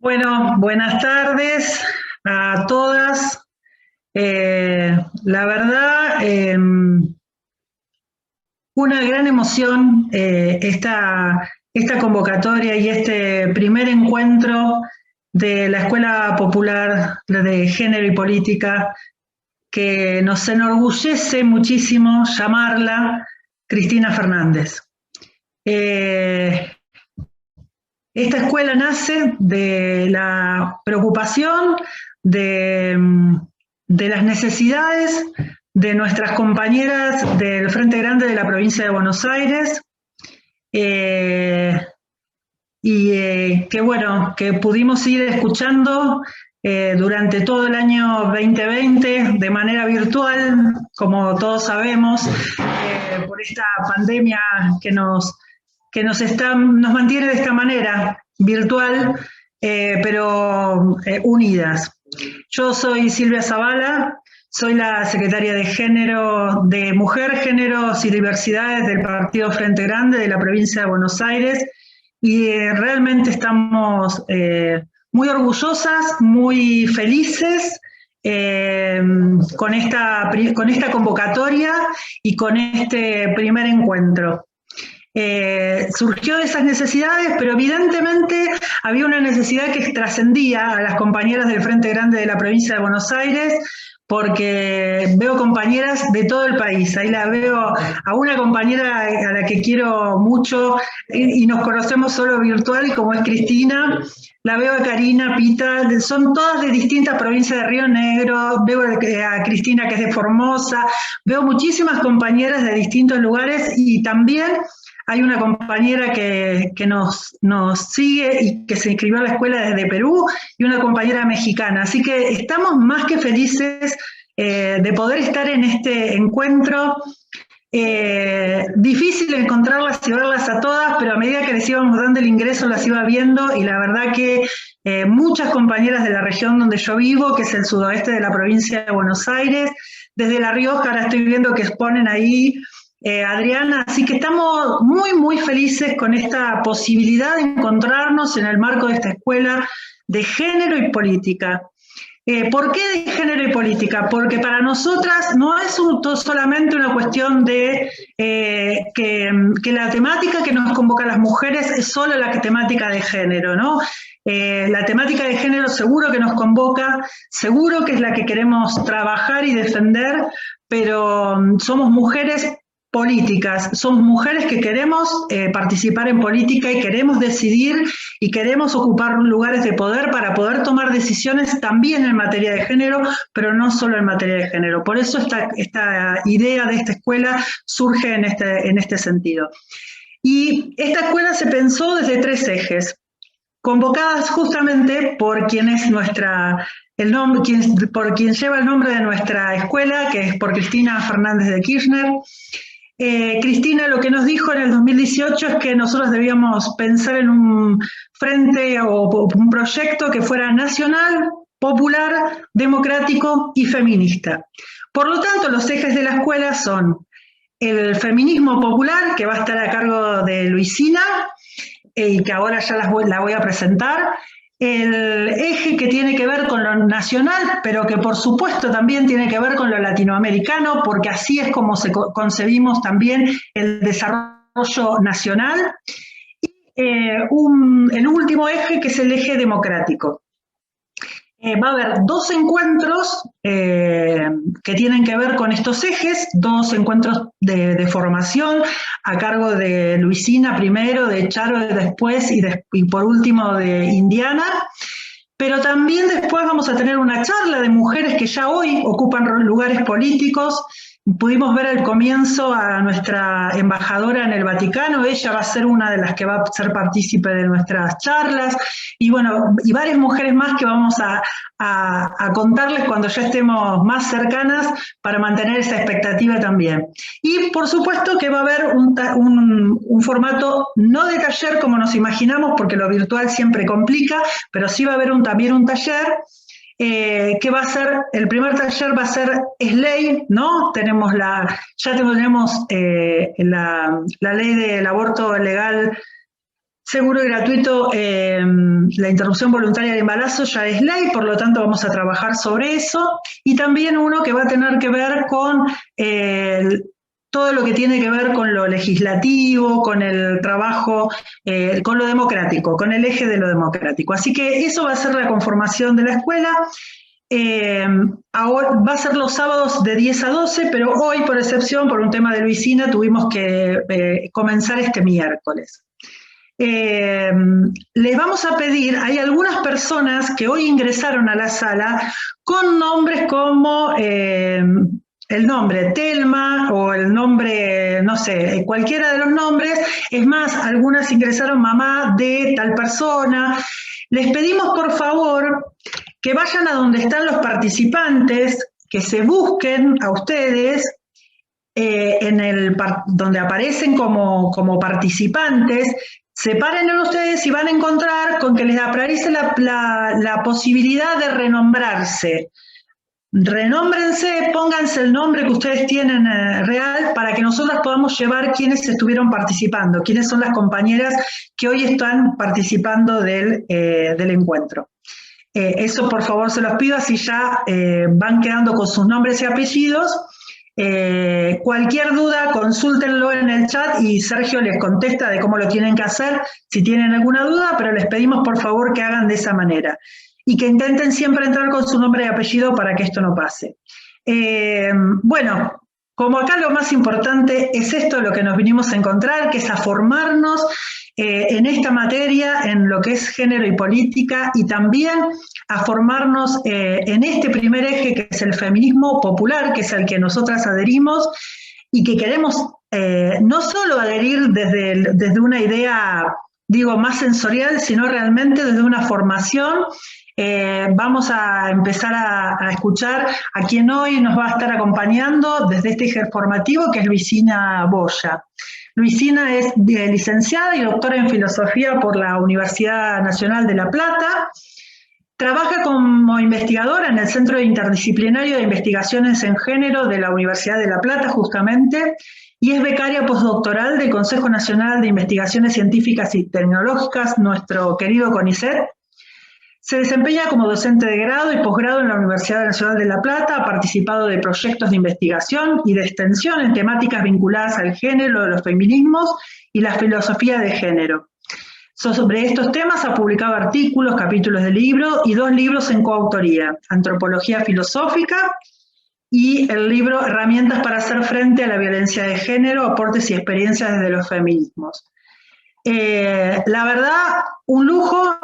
Bueno, buenas tardes a todas. La verdad, una gran emoción esta convocatoria y este primer encuentro de la Escuela Popular de Género y Política, que nos enorgullece muchísimo llamarla Cristina Fernández. Esta escuela nace de la preocupación, de, de las necesidades de nuestras compañeras del Frente Grande de la provincia de Buenos Aires, que bueno, que pudimos ir escuchando durante todo el año 2020 de manera virtual, como todos sabemos, por esta pandemia que nos mantiene de esta manera, virtual, pero unidas. Yo soy Silvia Zavala, soy la secretaria de Género, de Mujer, Géneros y Diversidades del Partido Frente Grande de la provincia de Buenos Aires, y realmente estamos muy orgullosas, muy felices con esta convocatoria y con este primer encuentro. Surgió de esas necesidades, pero evidentemente había una necesidad que trascendía a las compañeras del Frente Grande de la provincia de Buenos Aires, porque veo compañeras de todo el país. Ahí la veo a una compañera a la que quiero mucho y nos conocemos solo virtual, como es Cristina. La veo a Karina, Pita, son todas de distintas provincias de Río Negro. Veo a Cristina, que es de Formosa. Veo muchísimas compañeras de distintos lugares, y también hay una compañera que nos sigue y que se inscribió a la escuela desde Perú, y una compañera mexicana. Así que estamos más que felices de poder estar en este encuentro. Difícil encontrarlas y verlas a todas, pero a medida que les íbamos dando el ingreso las iba viendo, y la verdad que muchas compañeras de la región donde yo vivo, que es el sudoeste de la provincia de Buenos Aires, desde La Rioja, ahora estoy viendo que exponen ahí Adriana, así que estamos muy, muy felices con esta posibilidad de encontrarnos en el marco de esta escuela de género y política. ¿Por qué de género y política? Porque para nosotras no es solamente una cuestión de que la temática que nos convoca a las mujeres es solo la temática de género, ¿no? La temática de género seguro que nos convoca, seguro que es la que queremos trabajar y defender, pero somos mujeres políticas, somos mujeres que queremos participar en política y queremos decidir y queremos ocupar lugares de poder para poder tomar decisiones también en materia de género, pero no solo en materia de género. Por eso esta idea de esta escuela surge en este sentido. Y esta escuela se pensó desde 3 ejes, convocadas justamente por quien es por quien lleva el nombre de nuestra escuela, que es por Cristina Fernández de Kirchner. Cristina lo que nos dijo en el 2018 es que nosotros debíamos pensar en un frente o un proyecto que fuera nacional, popular, democrático y feminista. Por lo tanto, los ejes de la escuela son el feminismo popular, que va a estar a cargo de Luisina, y que ahora ya la voy a presentar. El eje que tiene que ver con lo nacional, pero que por supuesto también tiene que ver con lo latinoamericano, porque así es como concebimos también el desarrollo nacional. Y el último eje, que es el eje democrático. Va a haber 2 encuentros que tienen que ver con estos ejes, 2 encuentros de formación a cargo de Luisina primero, de Charo después y por último de Indiana. Pero también después vamos a tener una charla de mujeres que ya hoy ocupan lugares políticos. Pudimos ver al comienzo a nuestra embajadora en el Vaticano, ella va a ser una de las que va a ser partícipe de nuestras charlas, y bueno, y varias mujeres más que vamos a contarles cuando ya estemos más cercanas para mantener esa expectativa también. Y por supuesto que va a haber un formato no de taller como nos imaginamos, porque lo virtual siempre complica, pero sí va a haber también un taller. Que va a ser, el primer taller va a ser ley, ¿no? Ya tenemos la ley del aborto legal, seguro y gratuito, la interrupción voluntaria del embarazo ya es ley, por lo tanto vamos a trabajar sobre eso, y también uno que va a tener que ver con todo lo que tiene que ver con lo legislativo, con el trabajo, con lo democrático, con el eje de lo democrático. Así que eso va a ser la conformación de la escuela. Ahora va a ser los sábados de 10 a 12, pero hoy, por excepción, por un tema de Luisina, tuvimos que comenzar este miércoles. Les vamos a pedir, hay algunas personas que hoy ingresaron a la sala con nombres como el nombre Telma o el nombre, no sé, cualquiera de los nombres. Es más, algunas ingresaron mamá de tal persona. Les pedimos por favor que vayan a donde están los participantes, que se busquen a ustedes donde aparecen como participantes. Separen en ustedes y van a encontrar con que les aparece la posibilidad de renombrarse. Renómbrense, pónganse el nombre que ustedes tienen real para que nosotros podamos llevar quiénes estuvieron participando, quiénes son las compañeras que hoy están participando del encuentro. Eso por favor se los pido, así ya van quedando con sus nombres y apellidos. Cualquier duda, consúltenlo en el chat y Sergio les contesta de cómo lo tienen que hacer si tienen alguna duda, pero les pedimos por favor que hagan de esa manera y que intenten siempre entrar con su nombre y apellido para que esto no pase. Bueno, como acá lo más importante es esto, lo que nos vinimos a encontrar, que es a formarnos en esta materia, en lo que es género y política, y también a formarnos en este primer eje, que es el feminismo popular, que es al que nosotras adherimos, y que queremos no solo adherir desde una idea, digo, más sensorial, sino realmente desde una formación. Vamos a empezar a escuchar a quien hoy nos va a estar acompañando desde este eje formativo, que es Luisina Boya. Luisina es licenciada y doctora en filosofía por la Universidad Nacional de La Plata. Trabaja como investigadora en el Centro Interdisciplinario de Investigaciones en Género de la Universidad de La Plata, justamente, y es becaria postdoctoral del Consejo Nacional de Investigaciones Científicas y Tecnológicas, nuestro querido CONICET. Se desempeña como docente de grado y posgrado en la Universidad Nacional de La Plata, ha participado de proyectos de investigación y de extensión en temáticas vinculadas al género, los feminismos y la filosofía de género. Sobre estos temas ha publicado artículos, capítulos de libro y 2 libros en coautoría, Antropología Filosófica y el libro Herramientas para hacer frente a la violencia de género, aportes y experiencias desde los feminismos. La verdad, un lujo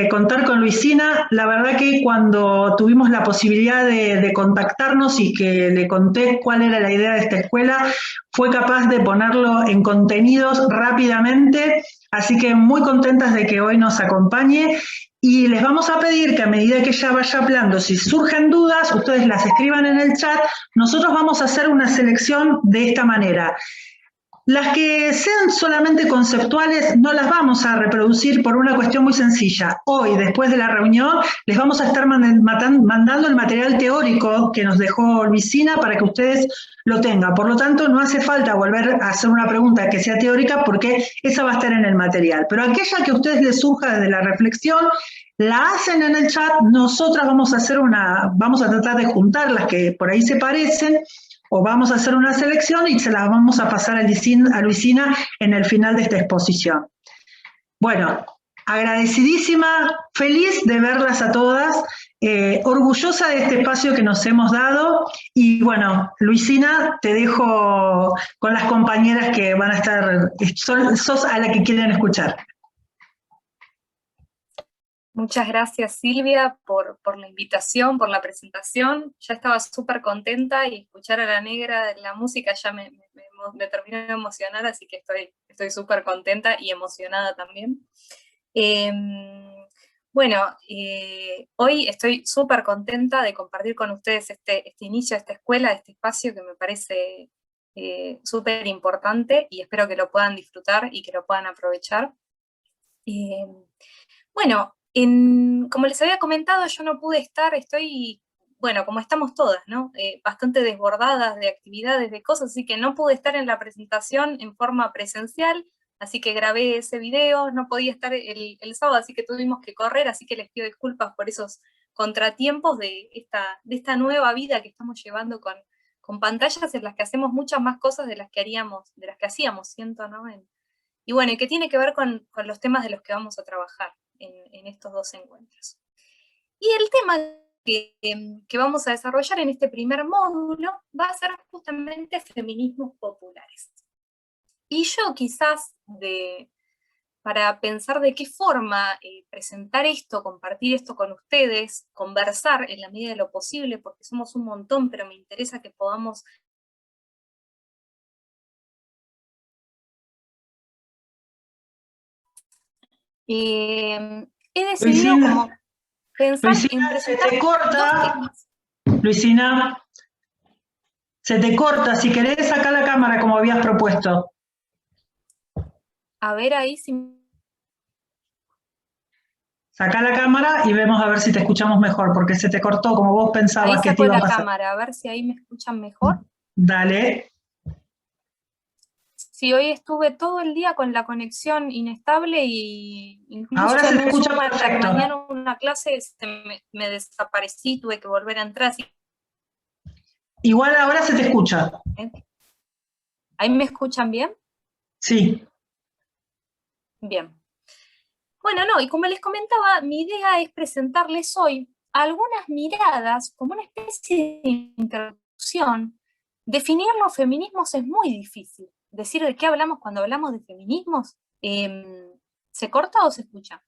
contar con Luisina. La verdad que cuando tuvimos la posibilidad de contactarnos y que le conté cuál era la idea de esta escuela, fue capaz de ponerlo en contenidos rápidamente, así que muy contentas de que hoy nos acompañe. Y les vamos a pedir que a medida que ella vaya hablando, si surgen dudas, ustedes las escriban en el chat. Nosotros vamos a hacer una selección de esta manera. Las que sean solamente conceptuales no las vamos a reproducir por una cuestión muy sencilla. Hoy, después de la reunión, les vamos a estar mandando el material teórico que nos dejó Luisina para que ustedes lo tengan. Por lo tanto, no hace falta volver a hacer una pregunta que sea teórica porque esa va a estar en el material. Pero aquella que a ustedes les surja desde la reflexión, la hacen en el chat. Nosotras vamos a tratar de juntar las que por ahí se parecen, o vamos a hacer una selección y se las vamos a pasar a Luisina en el final de esta exposición. Bueno, agradecidísima, feliz de verlas a todas, orgullosa de este espacio que nos hemos dado, y bueno, Luisina, te dejo con las compañeras que van a estar, sos a la que quieren escuchar. Muchas gracias, Silvia, por la invitación, por la presentación. Ya estaba súper contenta y escuchar a la negra, la música ya me terminó de emocionar, así que estoy súper contenta y emocionada también. Bueno, hoy estoy súper contenta de compartir con ustedes este inicio de esta escuela, de este espacio que me parece súper importante, y espero que lo puedan disfrutar y que lo puedan aprovechar. Bueno, como les había comentado, yo no pude estar, bueno, como estamos todas, ¿no? Bastante desbordadas de actividades, de cosas, así que no pude estar en la presentación en forma presencial, así que grabé ese video, no podía estar el sábado, así que tuvimos que correr, así que les pido disculpas por esos contratiempos de esta nueva vida que estamos llevando con pantallas en las que hacemos muchas más cosas de las que hacíamos, siento, ¿no? Y bueno, y que tiene que ver con los temas de los que vamos a trabajar en estos dos encuentros. Y el tema que vamos a desarrollar en este primer módulo va a ser justamente feminismos populares. Y yo quizás, para pensar de qué forma presentar esto, compartir esto con ustedes, conversar en la medida de lo posible, porque somos un montón, pero me interesa que podamos he decidido Luisina, como pensar en Luisina, se presentar te dos corta. temas. Luisina, se te corta. Si querés, saca la cámara como habías propuesto. A ver ahí si... Saca la cámara y vemos a ver si te escuchamos mejor, porque se te cortó como vos pensabas Ahí que te saco iba a la pasar. cámara, a ver si ahí me escuchan mejor. Dale. Sí, hoy estuve todo el día con la conexión inestable y incluso Ahora se en te un escucha Zoom a la perfecto. mañana una clase me desaparecí, tuve que volver a entrar. Así. Igual ahora se te escucha. ¿Ahí me escuchan bien? Sí. Bien. Bueno, no, y como les comentaba, mi idea es presentarles hoy algunas miradas como una especie de introducción. Definir los feminismos es muy difícil. Decir de qué hablamos cuando hablamos de feminismos, ¿se corta o se escucha?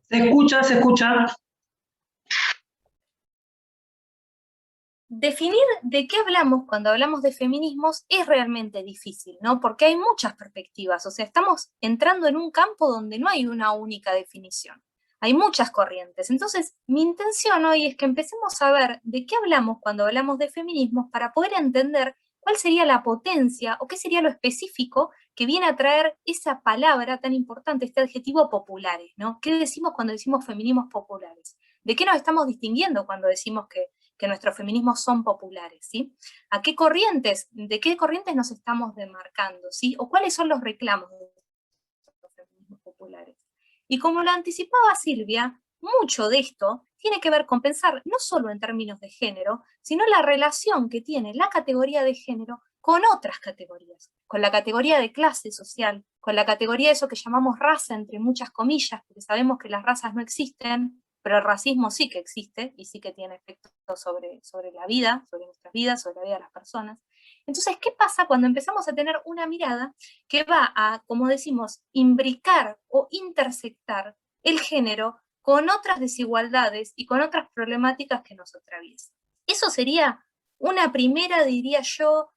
Se escucha, se escucha. Definir de qué hablamos cuando hablamos de feminismos es realmente difícil, ¿no? Porque hay muchas perspectivas, o sea, estamos entrando en un campo donde no hay una única definición. Hay muchas corrientes. Entonces, mi intención hoy es que empecemos a ver de qué hablamos cuando hablamos de feminismos para poder entender cuál sería la potencia o qué sería lo específico que viene a traer esa palabra tan importante, este adjetivo populares, ¿no? ¿Qué decimos cuando decimos feminismos populares? ¿De qué nos estamos distinguiendo cuando decimos que nuestros feminismos son populares, ¿sí? ¿A qué corrientes, de qué corrientes nos estamos demarcando, ¿sí? ¿O cuáles son los reclamos de los feminismos populares? Y como lo anticipaba Silvia, mucho de esto tiene que ver con pensar no solo en términos de género, sino la relación que tiene la categoría de género con otras categorías, con la categoría de clase social, con la categoría de eso que llamamos raza, entre muchas comillas, porque sabemos que las razas no existen, pero el racismo sí que existe y sí que tiene efectos sobre la vida, sobre nuestras vidas, sobre la vida de las personas. Entonces, ¿qué pasa cuando empezamos a tener una mirada que va a, como decimos, imbricar o intersectar el género con otras desigualdades y con otras problemáticas que nos atraviesan? Eso sería una primera, diría yo,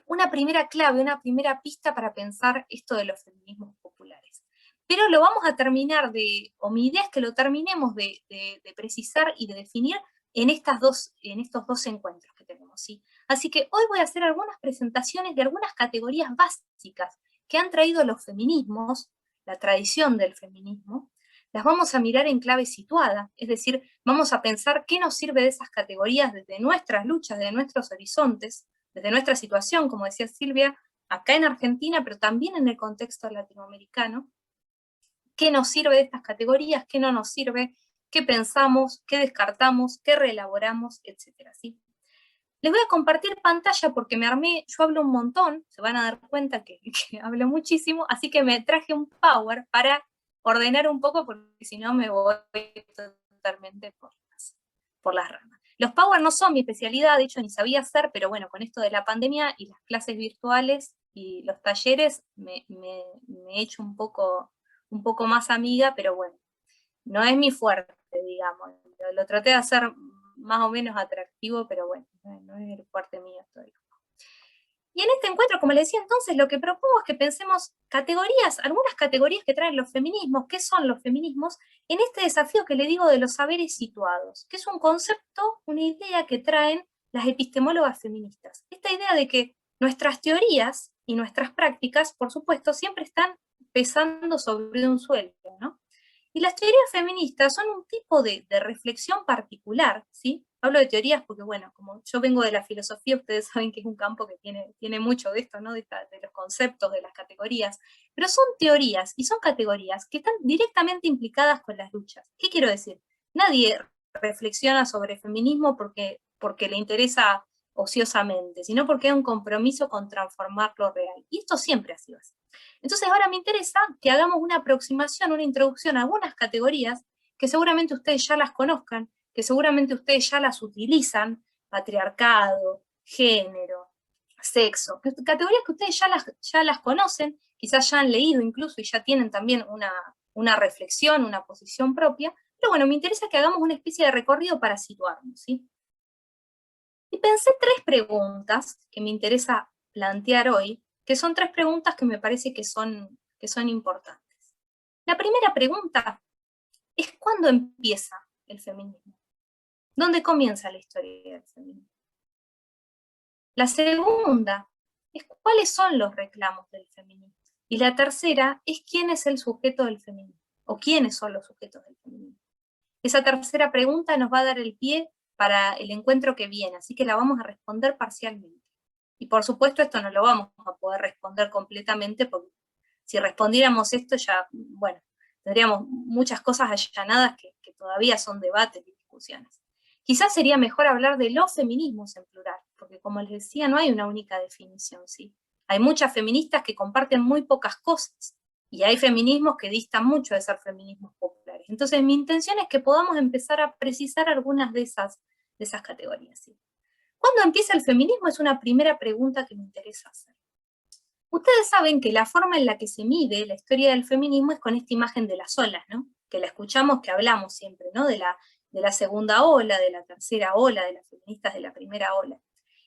una primera clave, una primera pista para pensar esto de los feminismos populares. Pero lo vamos a terminar o mi idea es que lo terminemos de precisar y de definir en estos dos encuentros que tenemos, ¿sí? Así que hoy voy a hacer algunas presentaciones de algunas categorías básicas que han traído los feminismos, la tradición del feminismo. Las vamos a mirar en clave situada, es decir, vamos a pensar qué nos sirve de esas categorías desde nuestras luchas, desde nuestros horizontes, desde nuestra situación, como decía Silvia, acá en Argentina, pero también en el contexto latinoamericano. ¿Qué nos sirve de estas categorías? ¿Qué no nos sirve? ¿Qué pensamos? ¿Qué descartamos? ¿Qué reelaboramos? Etcétera, ¿sí? Les voy a compartir pantalla porque yo hablo un montón, se van a dar cuenta que hablo muchísimo, así que me traje un Power para ordenar un poco, porque si no me voy totalmente por las ramas. Los Power no son mi especialidad, de hecho ni sabía hacer, pero bueno, con esto de la pandemia y las clases virtuales y los talleres me he hecho un poco más amiga, pero bueno, no es mi fuerte, digamos. Lo traté de hacer más o menos atractivo, pero bueno, no es el fuerte mío todavía. Y en este encuentro, como les decía entonces, lo que propongo es que pensemos algunas categorías que traen los feminismos, ¿qué son los feminismos? En este desafío que le digo de los saberes situados, que es un concepto, una idea que traen las epistemólogas feministas. Esta idea de que nuestras teorías y nuestras prácticas, por supuesto, siempre están pesando sobre un suelo, ¿no? Y las teorías feministas son un tipo de reflexión particular, ¿sí? Hablo de teorías porque, bueno, como yo vengo de la filosofía, ustedes saben que es un campo que tiene mucho de esto, ¿no? De los conceptos, de las categorías, pero son teorías y son categorías que están directamente implicadas con las luchas. ¿Qué quiero decir? Nadie reflexiona sobre feminismo porque le interesa ociosamente, sino porque hay un compromiso con transformar lo real. Y esto siempre ha sido así. Entonces ahora me interesa que hagamos una aproximación, una introducción a algunas categorías que seguramente ustedes ya las conozcan, que seguramente ustedes ya las utilizan: patriarcado, género, sexo, categorías que ustedes ya las conocen, quizás ya han leído incluso y ya tienen también una reflexión, una posición propia, pero bueno, me interesa que hagamos una especie de recorrido para situarnos, ¿sí? Y pensé 3 preguntas que me interesa plantear hoy, que son 3 preguntas que me parece que son importantes. La primera pregunta es: ¿cuándo empieza el feminismo? ¿Dónde comienza la historia del feminismo? La segunda es: ¿cuáles son los reclamos del feminismo? Y la tercera es: ¿quién es el sujeto del feminismo? ¿O quiénes son los sujetos del feminismo? Esa tercera pregunta nos va a dar el pie para el encuentro que viene, así que la vamos a responder parcialmente. Y por supuesto esto no lo vamos a poder responder completamente, porque si respondiéramos esto ya, bueno, tendríamos muchas cosas allanadas que todavía son debates y discusiones. Quizás sería mejor hablar de los feminismos en plural, porque como les decía, no hay una única definición, ¿sí? Hay muchas feministas que comparten muy pocas cosas, y hay feminismos que distan mucho de ser feminismos populares. Entonces mi intención es que podamos empezar a precisar algunas de esas categorías, ¿sí? ¿Cuándo empieza el feminismo? Es una primera pregunta que me interesa hacer. Ustedes saben que la forma en la que se mide la historia del feminismo es con esta imagen de las olas, ¿no? Que la escuchamos, que hablamos siempre, ¿no? De la segunda ola, de la tercera ola, de las feministas de la primera ola.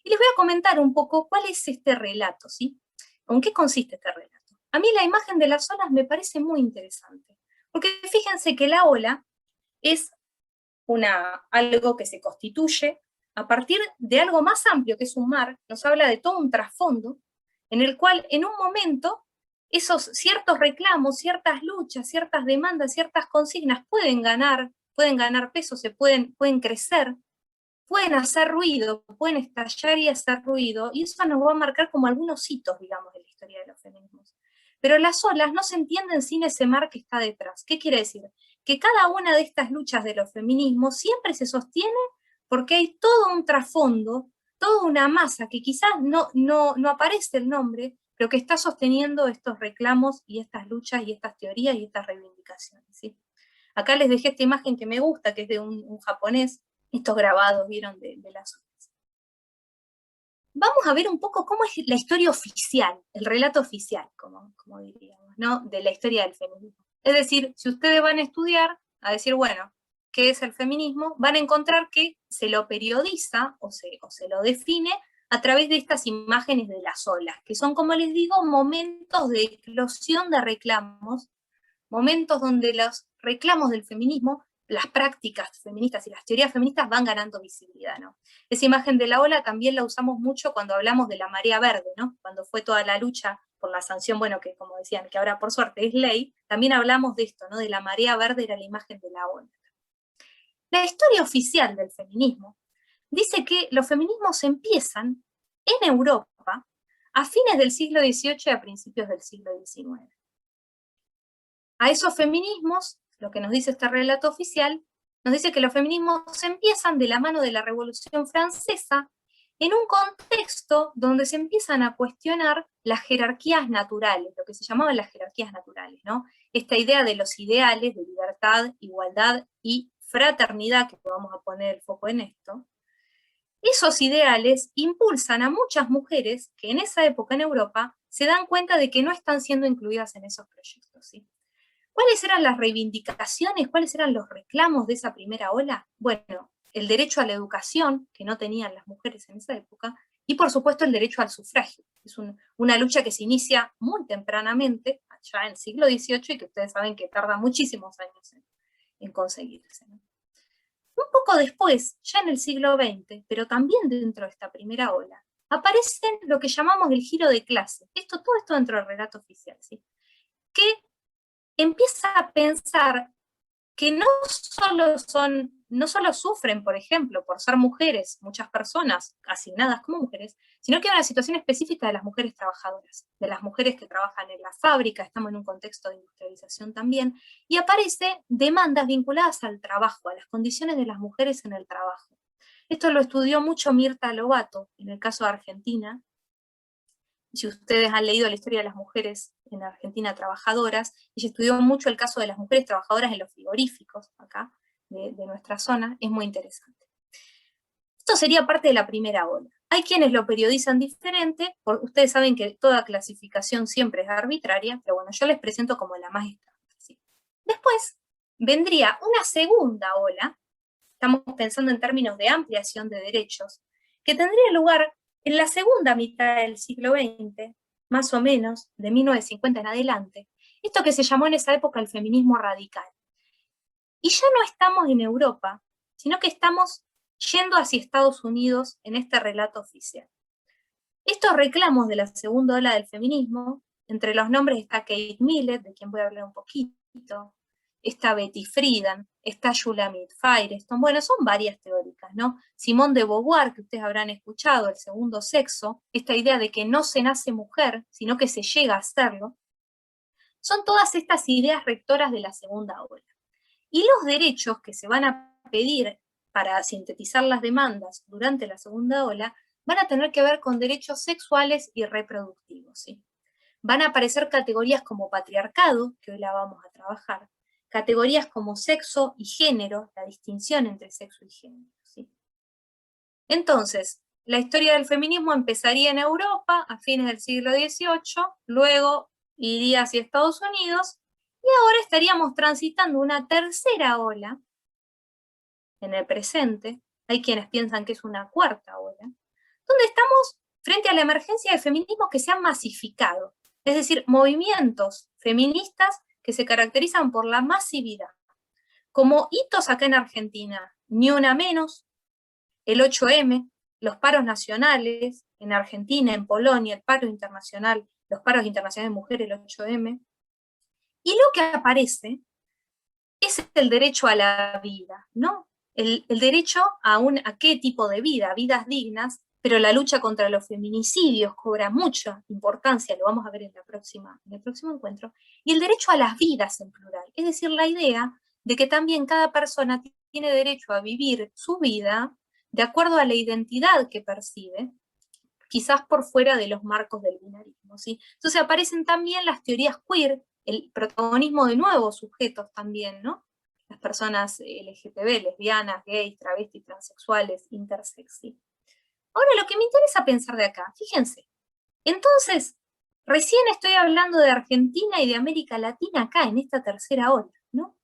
Y les voy a comentar un poco cuál es este relato, ¿sí? ¿En qué consiste este relato? A mí la imagen de las olas me parece muy interesante, porque fíjense que la ola es algo que se constituye a partir de algo más amplio que es un mar, nos habla de todo un trasfondo, en el cual en un momento esos ciertos reclamos, ciertas luchas, ciertas demandas, ciertas consignas pueden ganar peso, pueden crecer, pueden hacer ruido, pueden estallar y hacer ruido, y eso nos va a marcar como algunos hitos, digamos, de la historia de los feminismos. Pero las olas no se entienden sin ese mar que está detrás. ¿Qué quiere decir? Que cada una de estas luchas de los feminismos siempre se sostiene porque hay todo un trasfondo, toda una masa que quizás no aparece el nombre, pero que está sosteniendo estos reclamos y estas luchas y estas teorías y estas reivindicaciones, ¿sí? Acá les dejé esta imagen que me gusta, que es de un japonés, estos grabados, ¿vieron? De las olas. Vamos a ver un poco cómo es la historia oficial, el relato oficial, como diríamos, ¿no? De la historia del feminismo. Es decir, si ustedes van a estudiar, a decir, bueno, ¿qué es el feminismo? Van a encontrar que se lo periodiza o se lo define a través de estas imágenes de las olas, que son, como les digo, momentos de eclosión de reclamos, momentos donde los reclamos del feminismo, las prácticas feministas y las teorías feministas van ganando visibilidad, ¿no? Esa imagen de la ola también la usamos mucho cuando hablamos de la marea verde, ¿no? Cuando fue toda la lucha por la sanción, bueno, que como decían, que ahora por suerte es ley, también hablamos de esto, ¿no? De la marea verde, era la imagen de la ola. La historia oficial del feminismo dice que los feminismos empiezan en Europa a fines del siglo XVIII y a principios del siglo XIX. A esos feminismos, lo que nos dice este relato oficial, nos dice que los feminismos empiezan de la mano de la Revolución Francesa en un contexto donde se empiezan a cuestionar las jerarquías naturales, lo que se llamaban las jerarquías naturales, ¿no? Esta idea de los ideales de libertad, igualdad y fraternidad, que vamos a poner el foco en esto. Esos ideales impulsan a muchas mujeres que en esa época en Europa se dan cuenta de que no están siendo incluidas en esos proyectos, ¿sí? ¿Cuáles eran las reivindicaciones? ¿Cuáles eran los reclamos de esa primera ola? Bueno, el derecho a la educación, que no tenían las mujeres en esa época, y por supuesto el derecho al sufragio. Es una lucha que se inicia muy tempranamente, allá en el siglo XVIII, y que ustedes saben que tarda muchísimos años en conseguirse, ¿no? Un poco después, ya en el siglo XX, pero también dentro de esta primera ola, aparece lo que llamamos el giro de clase. Todo esto dentro del relato oficial, ¿sí? Que empieza a pensar que no solo sufren, por ejemplo, por ser mujeres, muchas personas asignadas como mujeres, sino que hay una situación específica de las mujeres trabajadoras, de las mujeres que trabajan en la fábrica, estamos en un contexto de industrialización también, y aparece demandas vinculadas al trabajo, a las condiciones de las mujeres en el trabajo. Esto lo estudió mucho Mirta Lobato, en el caso de Argentina. Si ustedes han leído la historia de las mujeres en Argentina trabajadoras, ella estudió mucho el caso de las mujeres trabajadoras en los frigoríficos, acá, de nuestra zona, es muy interesante. Esto sería parte de la primera ola. Hay quienes lo periodizan diferente, ustedes saben que toda clasificación siempre es arbitraria, pero bueno, yo les presento como la más estándar. ¿Sí? Después vendría una segunda ola, estamos pensando en términos de ampliación de derechos, que tendría lugar en la segunda mitad del siglo XX, más o menos, de 1950 en adelante, esto que se llamó en esa época el feminismo radical. Y ya no estamos en Europa, sino que estamos yendo hacia Estados Unidos en este relato oficial. Estos reclamos de la segunda ola del feminismo, entre los nombres está Kate Millett, de quien voy a hablar un poquito, está Betty Friedan, está Shulamit Firestone, bueno, son varias teóricas, ¿no? Simone de Beauvoir, que ustedes habrán escuchado, el segundo sexo, esta idea de que no se nace mujer, sino que se llega a serlo, son todas estas ideas rectoras de la segunda ola. Y los derechos que se van a pedir para sintetizar las demandas durante la segunda ola van a tener que ver con derechos sexuales y reproductivos, ¿sí? Van a aparecer categorías como patriarcado, que hoy la vamos a trabajar, categorías como sexo y género, la distinción entre sexo y género, ¿sí? Entonces, la historia del feminismo empezaría en Europa a fines del siglo XVIII, luego iría hacia Estados Unidos, y ahora estaríamos transitando una tercera ola en el presente, hay quienes piensan que es una cuarta ola, donde estamos frente a la emergencia de feminismos que se han masificado, es decir, movimientos feministas que se caracterizan por la masividad. Como hitos acá en Argentina, Ni Una Menos, el 8M, los paros nacionales en Argentina, en Polonia, el paro internacional, los paros internacionales de mujeres, el 8M, y lo que aparece es el derecho a la vida, ¿no? El derecho a qué tipo de vida, vidas dignas, pero la lucha contra los feminicidios cobra mucha importancia, lo vamos a ver en el próximo encuentro, y el derecho a las vidas en plural, es decir, la idea de que también cada persona tiene derecho a vivir su vida de acuerdo a la identidad que percibe, quizás por fuera de los marcos del binarismo, ¿sí? Entonces aparecen también las teorías queer, el protagonismo de nuevos sujetos también, ¿no? Las personas LGTB, lesbianas, gays, travestis, transexuales, intersex, ¿sí? Ahora, lo que me interesa pensar de acá, fíjense, entonces, recién estoy hablando de Argentina y de América Latina acá, en esta tercera ola, ¿no?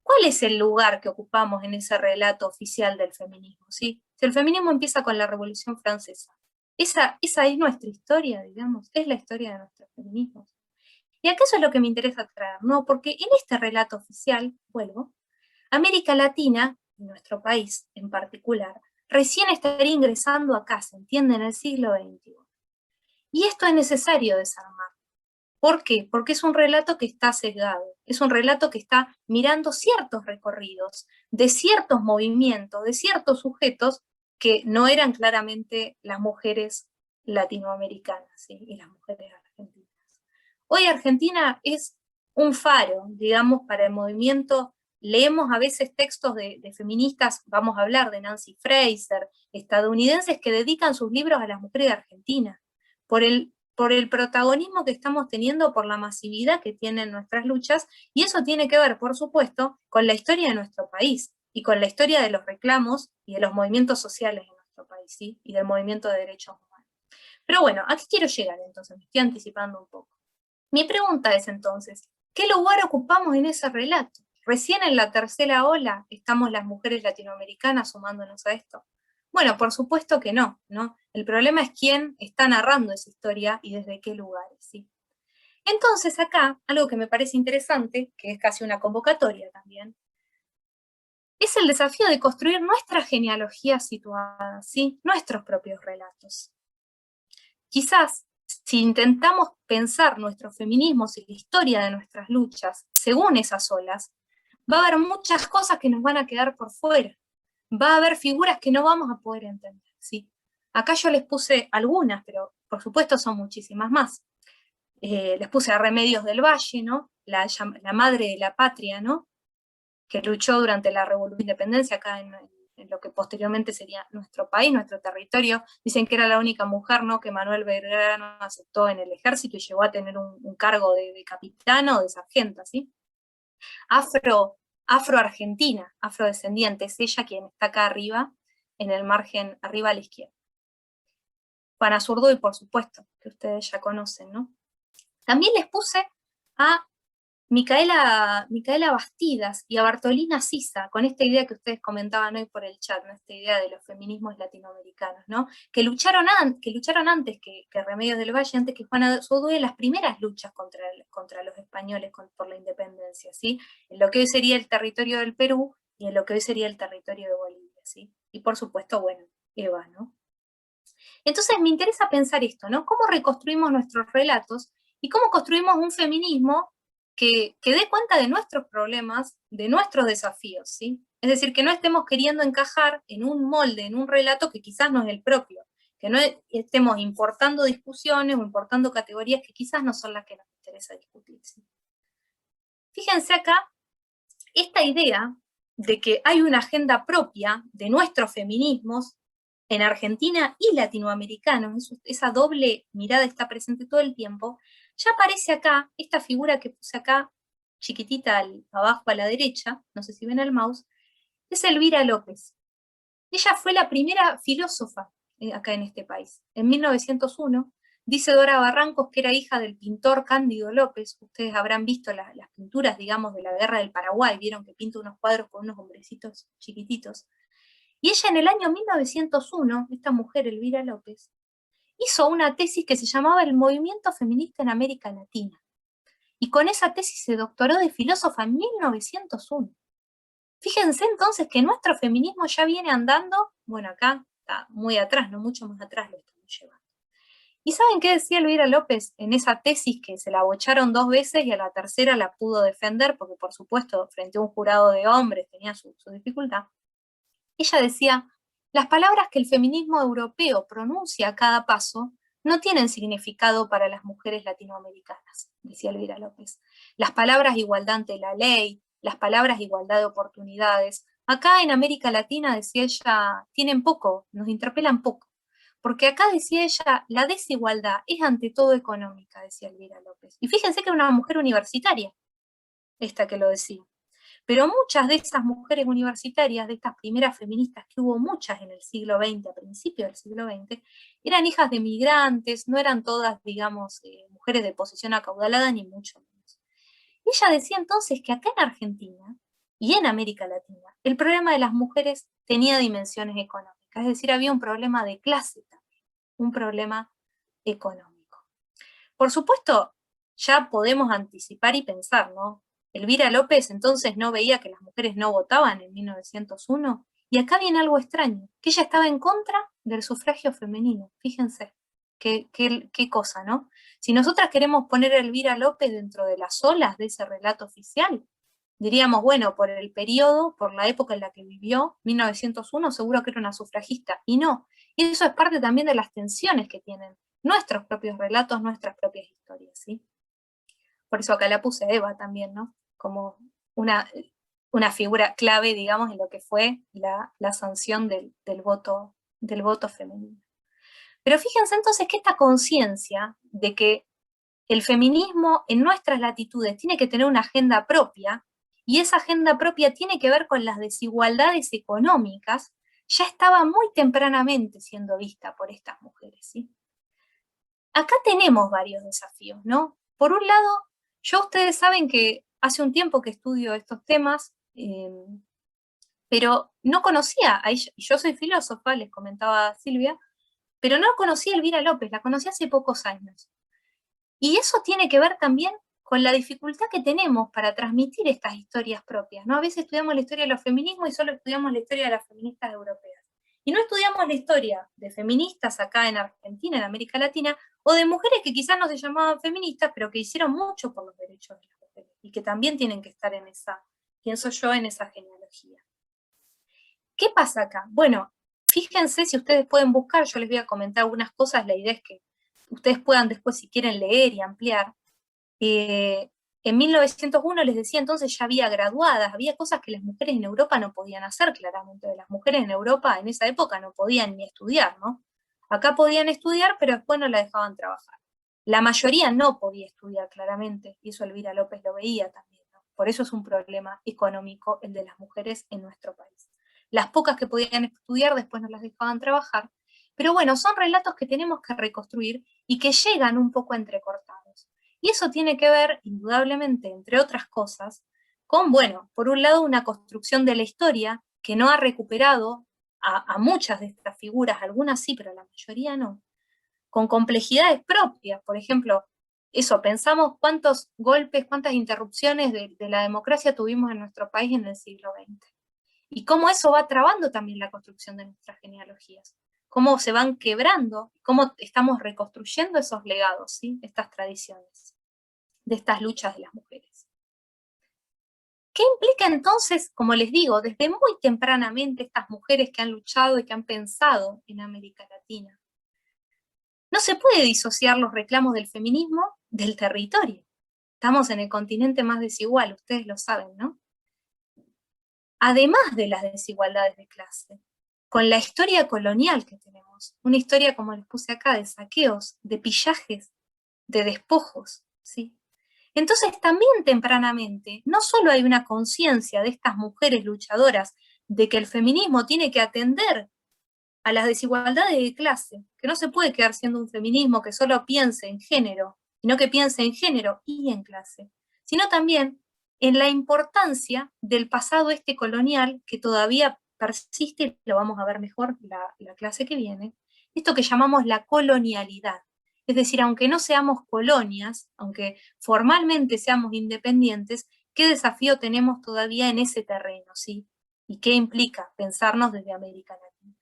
¿Cuál es el lugar que ocupamos en ese relato oficial del feminismo, ¿sí? Si el feminismo empieza con la Revolución Francesa, esa es nuestra historia, digamos, es la historia de nuestros feminismos. Y acá eso es lo que me interesa traer, ¿no? Porque en este relato oficial, vuelvo, América Latina, nuestro país en particular, recién estaría ingresando acá, se entiende, en el siglo XXI. Y esto es necesario desarmar. ¿Por qué? Porque es un relato que está sesgado, es un relato que está mirando ciertos recorridos, de ciertos movimientos, de ciertos sujetos que no eran claramente las mujeres latinoamericanas, ¿sí? Y las mujeres argentinas. Hoy Argentina es un faro, digamos, para el movimiento. Leemos a veces textos de feministas, vamos a hablar de Nancy Fraser, estadounidenses que dedican sus libros a las mujeres de Argentina, por el protagonismo que estamos teniendo, por la masividad que tienen nuestras luchas, y eso tiene que ver, por supuesto, con la historia de nuestro país, y con la historia de los reclamos y de los movimientos sociales en nuestro país, ¿sí? Y del movimiento de derechos humanos. Pero bueno, aquí quiero llegar entonces, me estoy anticipando un poco. Mi pregunta es entonces, ¿qué lugar ocupamos en ese relato? Recién en la tercera ola estamos las mujeres latinoamericanas sumándonos a esto. Bueno, por supuesto que no, ¿no? El problema es quién está narrando esa historia y desde qué lugares, ¿sí? Entonces acá, algo que me parece interesante, que es casi una convocatoria también, es el desafío de construir nuestra genealogía situada, ¿sí? Nuestros propios relatos. Quizás, si intentamos pensar nuestros feminismos y la historia de nuestras luchas según esas olas, va a haber muchas cosas que nos van a quedar por fuera, va a haber figuras que no vamos a poder entender, ¿sí? Acá yo les puse algunas, pero por supuesto son muchísimas más. Les puse a Remedios del Valle, ¿no? La madre de la patria, ¿no? Que luchó durante la Revolución de Independencia acá en lo que posteriormente sería nuestro país, nuestro territorio. Dicen que era la única mujer, ¿no?, que Manuel Belgrano aceptó en el ejército y llegó a tener un cargo de capitana o de sargento, ¿sí? Afro-argentina, afrodescendiente, es ella quien está acá arriba, en el margen, arriba a la izquierda. Juana Zurduy, por supuesto, que ustedes ya conocen, ¿no? También les puse a Micaela Bastidas y a Bartolina Sisa, con esta idea que ustedes comentaban hoy por el chat, ¿no? Esta idea de los feminismos latinoamericanos, ¿no? Que lucharon antes que Remedios del Valle, antes que Juana Zurduy, en las primeras luchas contra los españoles por la independencia, ¿sí? En lo que hoy sería el territorio del Perú y en lo que hoy sería el territorio de Bolivia, ¿sí? Y por supuesto, bueno, Eva, ¿no? Entonces me interesa pensar esto, ¿no? ¿Cómo reconstruimos nuestros relatos y cómo construimos un feminismo que dé cuenta de nuestros problemas, de nuestros desafíos, ¿sí? Es decir, que no estemos queriendo encajar en un molde, en un relato que quizás no es el propio, que no estemos importando discusiones o importando categorías que quizás no son las que nos interesa discutir, ¿sí? Fíjense acá esta idea de que hay una agenda propia de nuestros feminismos en Argentina y latinoamericanos, esa doble mirada está presente todo el tiempo. Ya aparece acá, esta figura que puse acá, chiquitita abajo a la derecha, no sé si ven el mouse, es Elvira López. Ella fue la primera filósofa acá en este país. En 1901, dice Dora Barrancos que era hija del pintor Cándido López. Ustedes habrán visto las pinturas, digamos, de la Guerra del Paraguay, vieron que pinta unos cuadros con unos hombrecitos chiquititos. Y ella en el año 1901, esta mujer, Elvira López, hizo una tesis que se llamaba El movimiento feminista en América Latina. Y con esa tesis se doctoró de filósofa en 1901. Fíjense entonces que nuestro feminismo ya viene andando, bueno, acá está muy atrás, no mucho más atrás lo estamos llevando. ¿Y saben qué decía Elvira López en esa tesis que se la bocharon 2 veces y a la tercera la pudo defender, porque por supuesto frente a un jurado de hombres tenía su dificultad? Ella decía, las palabras que el feminismo europeo pronuncia a cada paso no tienen significado para las mujeres latinoamericanas, decía Elvira López. Las palabras igualdad ante la ley, las palabras igualdad de oportunidades, acá en América Latina, decía ella, tienen poco, nos interpelan poco. Porque acá, decía ella, la desigualdad es ante todo económica, decía Elvira López. Y fíjense que era una mujer universitaria, esta que lo decía. Pero muchas de esas mujeres universitarias, de estas primeras feministas, que hubo muchas en el siglo XX, a principios del siglo XX, eran hijas de migrantes, no eran todas, digamos, mujeres de posición acaudalada, ni mucho menos. Y ella decía entonces que acá en Argentina y en América Latina, el problema de las mujeres tenía dimensiones económicas, es decir, había un problema de clase también, un problema económico. Por supuesto, ya podemos anticipar y pensar, ¿no? Elvira López entonces no veía que las mujeres no votaban en 1901, y acá viene algo extraño, que ella estaba en contra del sufragio femenino, fíjense, qué cosa, ¿no? Si nosotras queremos poner a Elvira López dentro de las olas de ese relato oficial, diríamos, bueno, por el periodo, por la época en la que vivió, 1901, seguro que era una sufragista, y no, y eso es parte también de las tensiones que tienen nuestros propios relatos, nuestras propias historias, ¿sí? Por eso acá la puse a Eva también, ¿no? Como una figura clave, digamos, en lo que fue la sanción del voto femenino. Pero fíjense entonces que esta conciencia de que el feminismo en nuestras latitudes tiene que tener una agenda propia, y esa agenda propia tiene que ver con las desigualdades económicas, ya estaba muy tempranamente siendo vista por estas mujeres, ¿sí? Acá tenemos varios desafíos, ¿no? Por un lado, ustedes saben que hace un tiempo que estudio estos temas, pero no conocía a ella, y yo soy filósofa, les comentaba a Silvia, pero no conocía a Elvira López, la conocí hace pocos años. Y eso tiene que ver también con la dificultad que tenemos para transmitir estas historias propias, ¿no? A veces estudiamos la historia de los feminismos y solo estudiamos la historia de las feministas europeas. Y no estudiamos la historia de feministas acá en Argentina, en América Latina, o de mujeres que quizás no se llamaban feministas, pero que hicieron mucho por los derechos de las mujeres, y que también tienen que estar en pienso yo en esa genealogía. ¿Qué pasa acá? Bueno, fíjense, si ustedes pueden buscar, yo les voy a comentar algunas cosas, la idea es que ustedes puedan después, si quieren, leer y ampliar. En 1901, les decía, entonces ya había graduadas, había cosas que las mujeres en Europa no podían hacer, claramente. Las mujeres en Europa en esa época no podían ni estudiar, ¿no? Acá podían estudiar, pero después no la dejaban trabajar. La mayoría no podía estudiar, claramente, y eso Elvira López lo veía también, ¿no? Por eso es un problema económico el de las mujeres en nuestro país. Las pocas que podían estudiar después no las dejaban trabajar, pero bueno, son relatos que tenemos que reconstruir y que llegan un poco entrecortados. Y eso tiene que ver, indudablemente, entre otras cosas, con, bueno, por un lado una construcción de la historia que no ha recuperado a muchas de estas figuras, algunas sí, pero la mayoría no, con complejidades propias. Por ejemplo, eso, pensamos cuántos golpes, cuántas interrupciones de la democracia tuvimos en nuestro país en el siglo XX. Y cómo eso va trabando también la construcción de nuestras genealogías. Cómo se van quebrando, cómo estamos reconstruyendo esos legados, ¿sí? Estas tradiciones, de estas luchas de las mujeres. ¿Qué implica entonces, como les digo, desde muy tempranamente estas mujeres que han luchado y que han pensado en América Latina? No se puede disociar los reclamos del feminismo del territorio. Estamos en el continente más desigual, ustedes lo saben, ¿no? Además de las desigualdades de clase, con la historia colonial que tenemos, una historia, como les puse acá, de saqueos, de pillajes, de despojos, ¿sí? Entonces también tempranamente, no solo hay una conciencia de estas mujeres luchadoras de que el feminismo tiene que atender a las desigualdades de clase, que no se puede quedar siendo un feminismo que solo piense en género, sino que piense en género y en clase, sino también en la importancia del pasado este colonial que todavía persiste, lo vamos a ver mejor la clase que viene, esto que llamamos la colonialidad. Es decir, aunque no seamos colonias, aunque formalmente seamos independientes, ¿qué desafío tenemos todavía en ese terreno, sí? ¿Y qué implica pensarnos desde América Latina?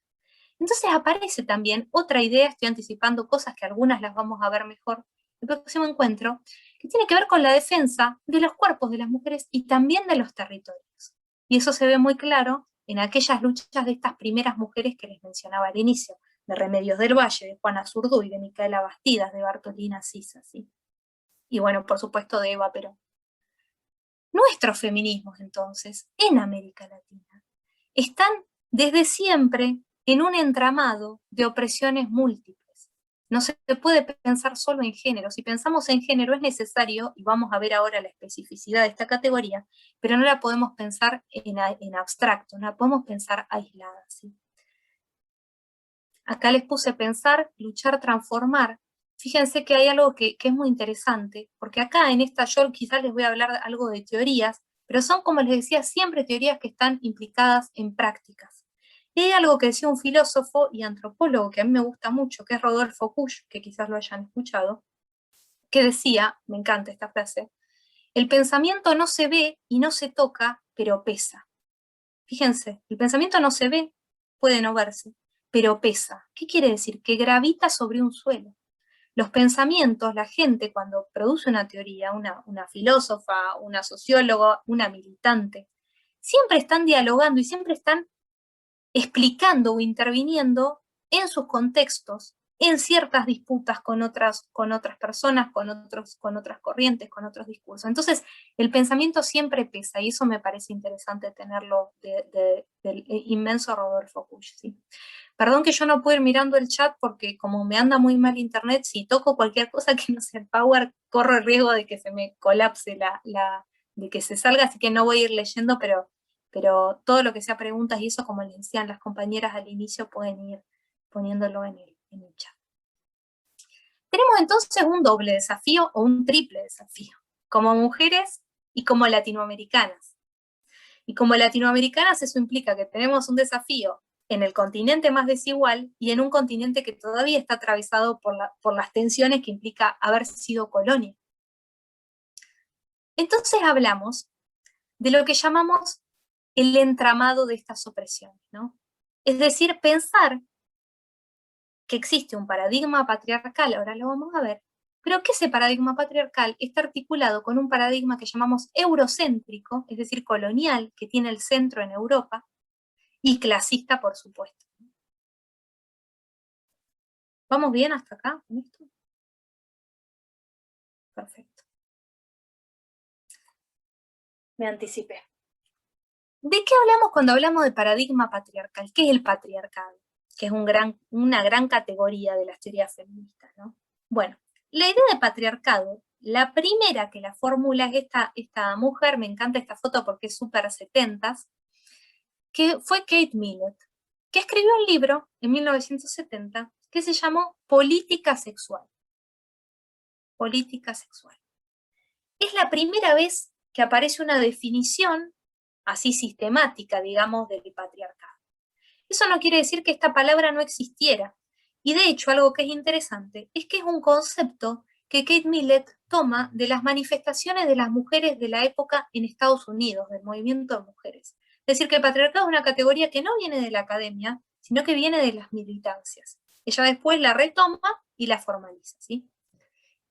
Entonces aparece también otra idea, estoy anticipando cosas que algunas las vamos a ver mejor en el próximo encuentro, que tiene que ver con la defensa de los cuerpos de las mujeres y también de los territorios. Y eso se ve muy claro en aquellas luchas de estas primeras mujeres que les mencionaba al inicio, de Remedios del Valle, de Juana Zurduy, de Micaela Bastidas, de Bartolina Sisa, ¿sí? Y bueno, por supuesto de Eva Perón. Nuestros feminismos, entonces, en América Latina, están desde siempre en un entramado de opresiones múltiples. No se puede pensar solo en género. Si pensamos en género es necesario, y vamos a ver ahora la especificidad de esta categoría, pero no la podemos pensar en abstracto, no la podemos pensar aislada, ¿sí? Acá les puse pensar, luchar, transformar. Fíjense que hay algo que es muy interesante, porque acá en esta yo quizás les voy a hablar algo de teorías, pero son, como les decía, siempre teorías que están implicadas en prácticas. Y hay algo que decía un filósofo y antropólogo que a mí me gusta mucho, que es Rodolfo Kusch, que quizás lo hayan escuchado, que decía, me encanta esta frase, el pensamiento no se ve y no se toca, pero pesa. Fíjense, el pensamiento no se ve, puede no verse, pero pesa. ¿Qué quiere decir? Que gravita sobre un suelo. Los pensamientos, la gente cuando produce una teoría, una filósofa, una socióloga, una militante, siempre están dialogando y siempre están explicando o interviniendo en sus contextos, en ciertas disputas con otras personas, con otras corrientes, con otros discursos. Entonces, el pensamiento siempre pesa, y eso me parece interesante tenerlo del inmenso Rodolfo Kusch, ¿sí? Perdón que yo no puedo ir mirando el chat porque como me anda muy mal internet, si toco cualquier cosa que no sea el power, corro el riesgo de que se me colapse de que se salga, así que no voy a ir leyendo, pero todo lo que sea preguntas y eso, como les decían las compañeras al inicio, pueden ir poniéndolo en el chat. Tenemos entonces un doble desafío o un triple desafío, como mujeres y como latinoamericanas. Y como latinoamericanas eso implica que tenemos un desafío en el continente más desigual y en un continente que todavía está atravesado por las tensiones que implica haber sido colonia. Entonces hablamos de lo que llamamos el entramado de estas opresiones, ¿no? Es decir, pensar que existe un paradigma patriarcal, ahora lo vamos a ver, pero que ese paradigma patriarcal está articulado con un paradigma que llamamos eurocéntrico, es decir, colonial, que tiene el centro en Europa, y clasista, por supuesto. ¿Vamos bien hasta acá con esto? Perfecto. Me anticipé. ¿De qué hablamos cuando hablamos de paradigma patriarcal? ¿Qué es el patriarcado? Que es una gran categoría de las teorías feministas, ¿no? Bueno, la idea de patriarcado, la primera que la formula es esta mujer, me encanta esta foto porque es súper 70s, que fue Kate Millett, que escribió un libro en 1970 que se llamó Política Sexual. Política Sexual. Es la primera vez que aparece una definición así sistemática, digamos, del patriarcado. Eso no quiere decir que esta palabra no existiera. Y de hecho, algo que es interesante es que es un concepto que Kate Millett toma de las manifestaciones de las mujeres de la época en Estados Unidos, del movimiento de mujeres. Es decir, que el patriarcado es una categoría que no viene de la academia, sino que viene de las militancias. Ella después la retoma y la formaliza, ¿sí?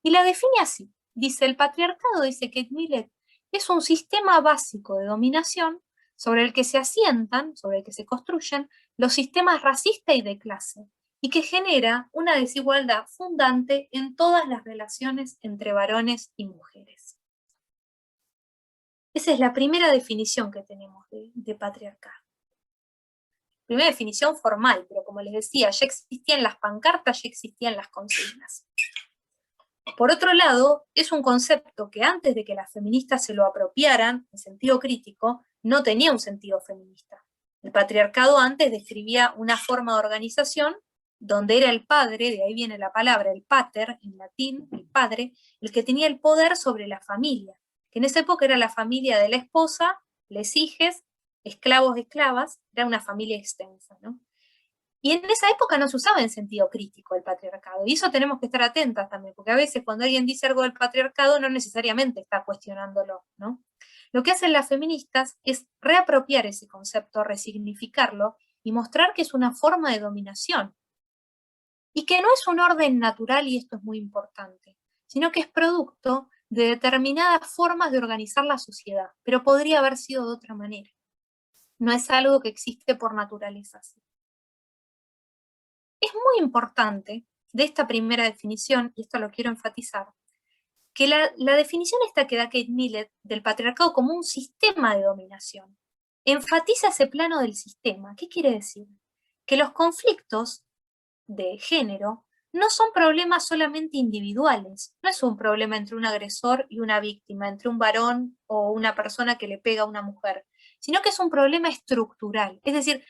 Y la define así. Dice, el patriarcado, dice Kate Millett, es un sistema básico de dominación sobre el que se asientan, sobre el que se construyen los sistemas racista y de clase, y que genera una desigualdad fundante en todas las relaciones entre varones y mujeres. Esa es la primera definición que tenemos de patriarcado. Primera definición formal, pero como les decía, ya existían las pancartas, ya existían las consignas. Por otro lado, es un concepto que antes de que las feministas se lo apropiaran en sentido crítico, no tenía un sentido feminista. El patriarcado antes describía una forma de organización donde era el padre, de ahí viene la palabra, el pater, en latín, el padre, el que tenía el poder sobre la familia, que en esa época era la familia de la esposa, les hijes, esclavos, esclavas, era una familia extensa, ¿no? Y en esa época no se usaba en sentido crítico el patriarcado, y eso tenemos que estar atentas también, porque a veces cuando alguien dice algo del patriarcado no necesariamente está cuestionándolo, ¿no? Lo que hacen las feministas es reapropiar ese concepto, resignificarlo y mostrar que es una forma de dominación, y que no es un orden natural, y esto es muy importante, sino que es producto de determinadas formas de organizar la sociedad, pero podría haber sido de otra manera. No es algo que existe por naturaleza. Es muy importante de esta primera definición, y esto lo quiero enfatizar, que la definición esta que da Kate Millett del patriarcado como un sistema de dominación enfatiza ese plano del sistema. ¿Qué quiere decir? Que los conflictos de género no son problemas solamente individuales, no es un problema entre un agresor y una víctima, entre un varón o una persona que le pega a una mujer, sino que es un problema estructural, es decir,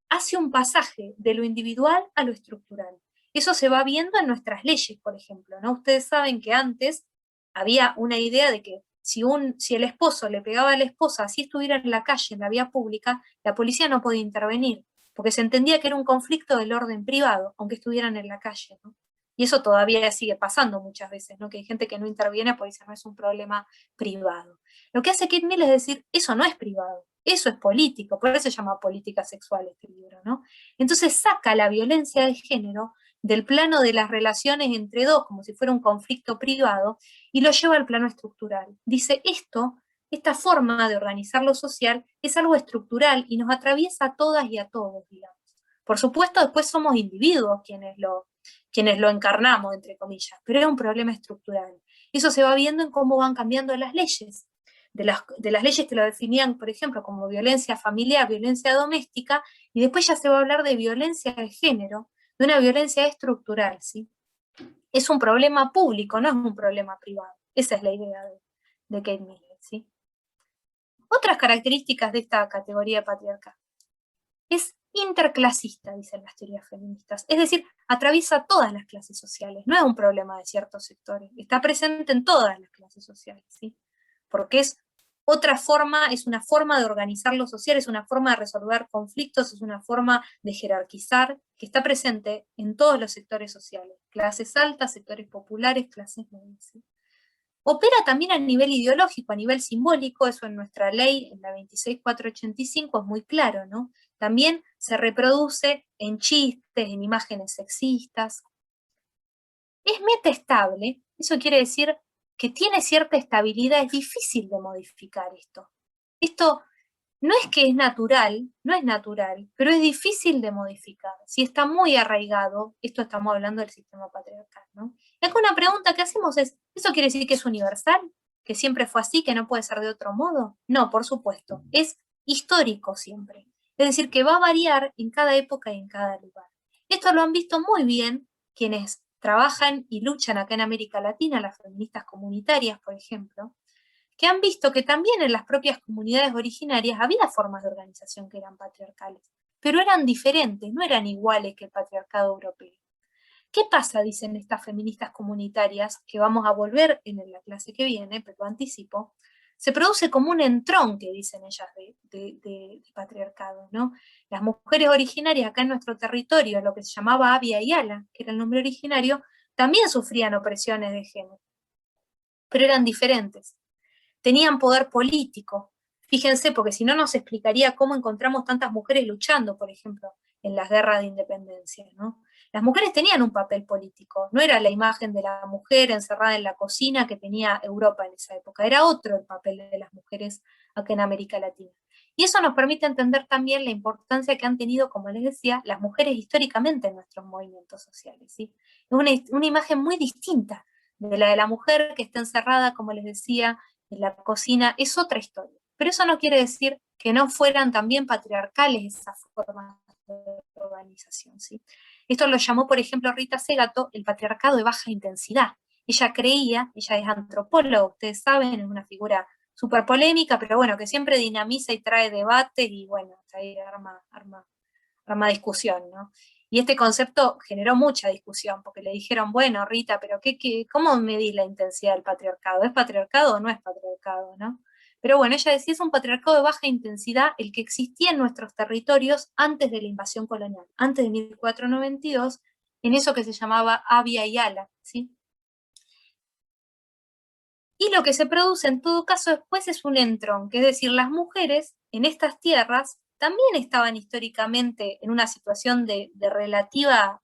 hace un pasaje de lo individual a lo estructural. Eso se va viendo en nuestras leyes, por ejemplo, ¿no? Ustedes saben que antes había una idea de que si el esposo le pegaba a la esposa, así estuviera en la calle, en la vía pública, la policía no podía intervenir, porque se entendía que era un conflicto del orden privado, aunque estuvieran en la calle, ¿no? Y eso todavía sigue pasando muchas veces, ¿no? Que hay gente que no interviene porque dice no es un problema privado. Lo que hace Kate Millett es decir, eso no es privado, eso es político, por eso se llama Política Sexual este libro, ¿no? Entonces saca la violencia de género del plano de las relaciones entre dos, como si fuera un conflicto privado, y lo lleva al plano estructural. Dice, esta forma de organizar lo social es algo estructural y nos atraviesa a todas y a todos, digamos. Por supuesto, después somos individuos quienes lo encarnamos, entre comillas, pero es un problema estructural. Eso se va viendo en cómo van cambiando las leyes. De las leyes que lo definían, por ejemplo, como violencia familiar, violencia doméstica, y después ya se va a hablar de violencia de género, de una violencia estructural, ¿sí? Es un problema público, no es un problema privado. Esa es la idea de Kate Millett, ¿sí? Otras características de esta categoría patriarcal. Es interclasista, dicen las teorías feministas. Es decir, atraviesa todas las clases sociales. No es un problema de ciertos sectores. Está presente en todas las clases sociales, ¿sí? Porque es otra forma, es una forma de organizar lo social, es una forma de resolver conflictos, es una forma de jerarquizar, que está presente en todos los sectores sociales. Clases altas, sectores populares, clases medias, ¿sí? Opera también a nivel ideológico, a nivel simbólico, eso en nuestra ley, en la 26485, es muy claro, ¿no? También se reproduce en chistes, en imágenes sexistas. Es metaestable, Eso quiere decir que tiene cierta estabilidad, es difícil de modificar esto. Esto no es que es natural, no es natural, pero es difícil de modificar. Si está muy arraigado, esto estamos hablando del sistema patriarcal, ¿no? Y acá una pregunta que hacemos es, ¿eso quiere decir que es universal? ¿Que siempre fue así, que no puede ser de otro modo? No, por supuesto, es histórico siempre. Es decir, que va a variar en cada época y en cada lugar. Esto lo han visto muy bien quienes trabajan y luchan acá en América Latina, las feministas comunitarias, por ejemplo, que han visto que también en las propias comunidades originarias había formas de organización que eran patriarcales, pero eran diferentes, no eran iguales que el patriarcado europeo. ¿Qué pasa? Dicen estas feministas comunitarias, que vamos a volver en la clase que viene, pero lo anticipo. Se produce como un entronque, dicen ellas, de patriarcado, ¿no? Las mujeres originarias acá en nuestro territorio, lo que se llamaba Abya y Ala, que era el nombre originario, también sufrían opresiones de género, pero eran diferentes. Tenían poder político. Fíjense, porque si no nos explicaría cómo encontramos tantas mujeres luchando, por ejemplo, en las guerras de independencia, ¿no? Las mujeres tenían un papel político, no era la imagen de la mujer encerrada en la cocina que tenía Europa en esa época, era otro el papel de las mujeres acá en América Latina. Y eso nos permite entender también la importancia que han tenido, como les decía, las mujeres históricamente en nuestros movimientos sociales, ¿sí? Es una imagen muy distinta de la mujer que está encerrada, como les decía, en la cocina, es otra historia. Pero eso no quiere decir que no fueran también patriarcales esas formas de organización, ¿sí? Esto lo llamó, por ejemplo, Rita Segato el patriarcado de baja intensidad. Ella creía, ella es antropóloga, ustedes saben, es una figura súper polémica, pero bueno, que siempre dinamiza y trae debates y bueno, ahí arma discusión, ¿no? Y este concepto generó mucha discusión, porque le dijeron, bueno, Rita, pero ¿cómo medís la intensidad del patriarcado? ¿Es patriarcado o no es patriarcado, no? Pero bueno, ella decía, es un patriarcado de baja intensidad el que existía en nuestros territorios antes de la invasión colonial, antes de 1492, en eso que se llamaba Abya y Ala, ¿sí? Y lo que se produce en todo caso después es un entronque, es decir, las mujeres en estas tierras también estaban históricamente en una situación de relativa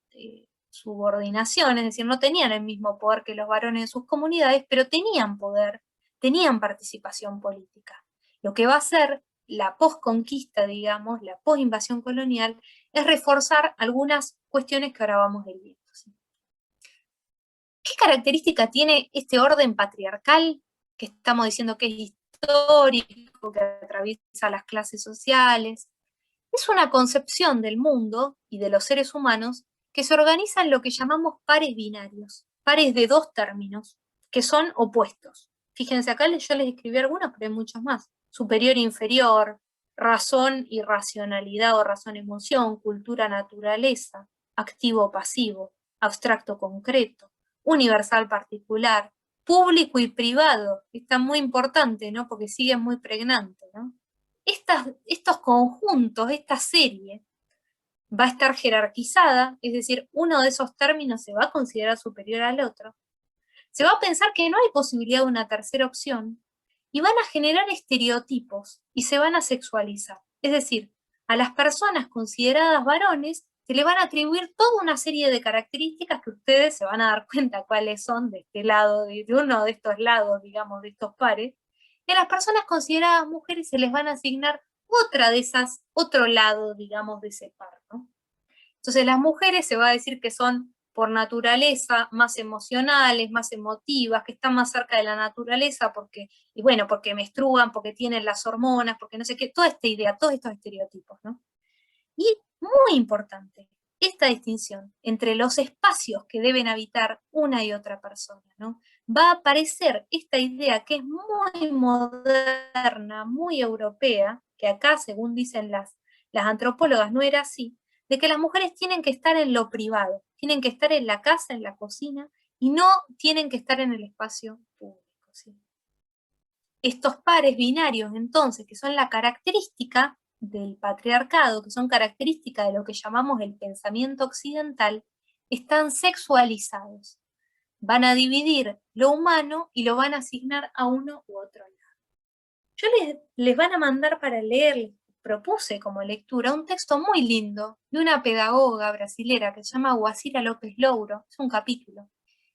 subordinación, es decir, no tenían el mismo poder que los varones en sus comunidades, pero tenían poder, tenían participación política. Lo que va a hacer la posconquista, digamos, la posinvasión colonial, es reforzar algunas cuestiones que ahora vamos a ir viendo. ¿Sí? ¿Qué característica tiene este orden patriarcal que estamos diciendo que es histórico, que atraviesa las clases sociales? Es una concepción del mundo y de los seres humanos que se organiza en lo que llamamos pares binarios, pares de dos términos, que son opuestos. Fíjense, acá yo les escribí algunos, pero hay muchos más. Superior e inferior, razón y racionalidad o razón-emoción, cultura-naturaleza, activo-pasivo, abstracto-concreto, universal-particular, público y privado, que está muy importante, ¿no? Porque sigue muy pregnante, ¿no? Estos conjuntos, esta serie, va a estar jerarquizada, es decir, uno de esos términos se va a considerar superior al otro. Se va a pensar que no hay posibilidad de una tercera opción y van a generar estereotipos y se van a sexualizar. Es decir, a las personas consideradas varones se le van a atribuir toda una serie de características que ustedes se van a dar cuenta cuáles son de este lado, de uno de estos lados, digamos, de estos pares. Y a las personas consideradas mujeres se les van a asignar otra de esas, otro lado, digamos, de ese par, ¿no? Entonces las mujeres se va a decir que son por naturaleza más emocionales, más emotivas, que están más cerca de la naturaleza porque, y bueno, porque menstruan, porque tienen las hormonas, porque no sé qué, toda esta idea, todos estos estereotipos, ¿no? Y muy importante, esta distinción entre los espacios que deben habitar una y otra persona, ¿no? Va a aparecer esta idea que es muy moderna, muy europea, que acá, según dicen las antropólogas, no era así, de que las mujeres tienen que estar en lo privado, tienen que estar en la casa, en la cocina, y no tienen que estar en el espacio público, ¿sí? Estos pares binarios, entonces, que son la característica del patriarcado, que son características de lo que llamamos el pensamiento occidental, están sexualizados. Van a dividir lo humano y lo van a asignar a uno u otro lado. Yo les van a mandar para leer, les propuse como lectura un texto muy lindo de una pedagoga brasilera que se llama Guacira López Louro, es un capítulo,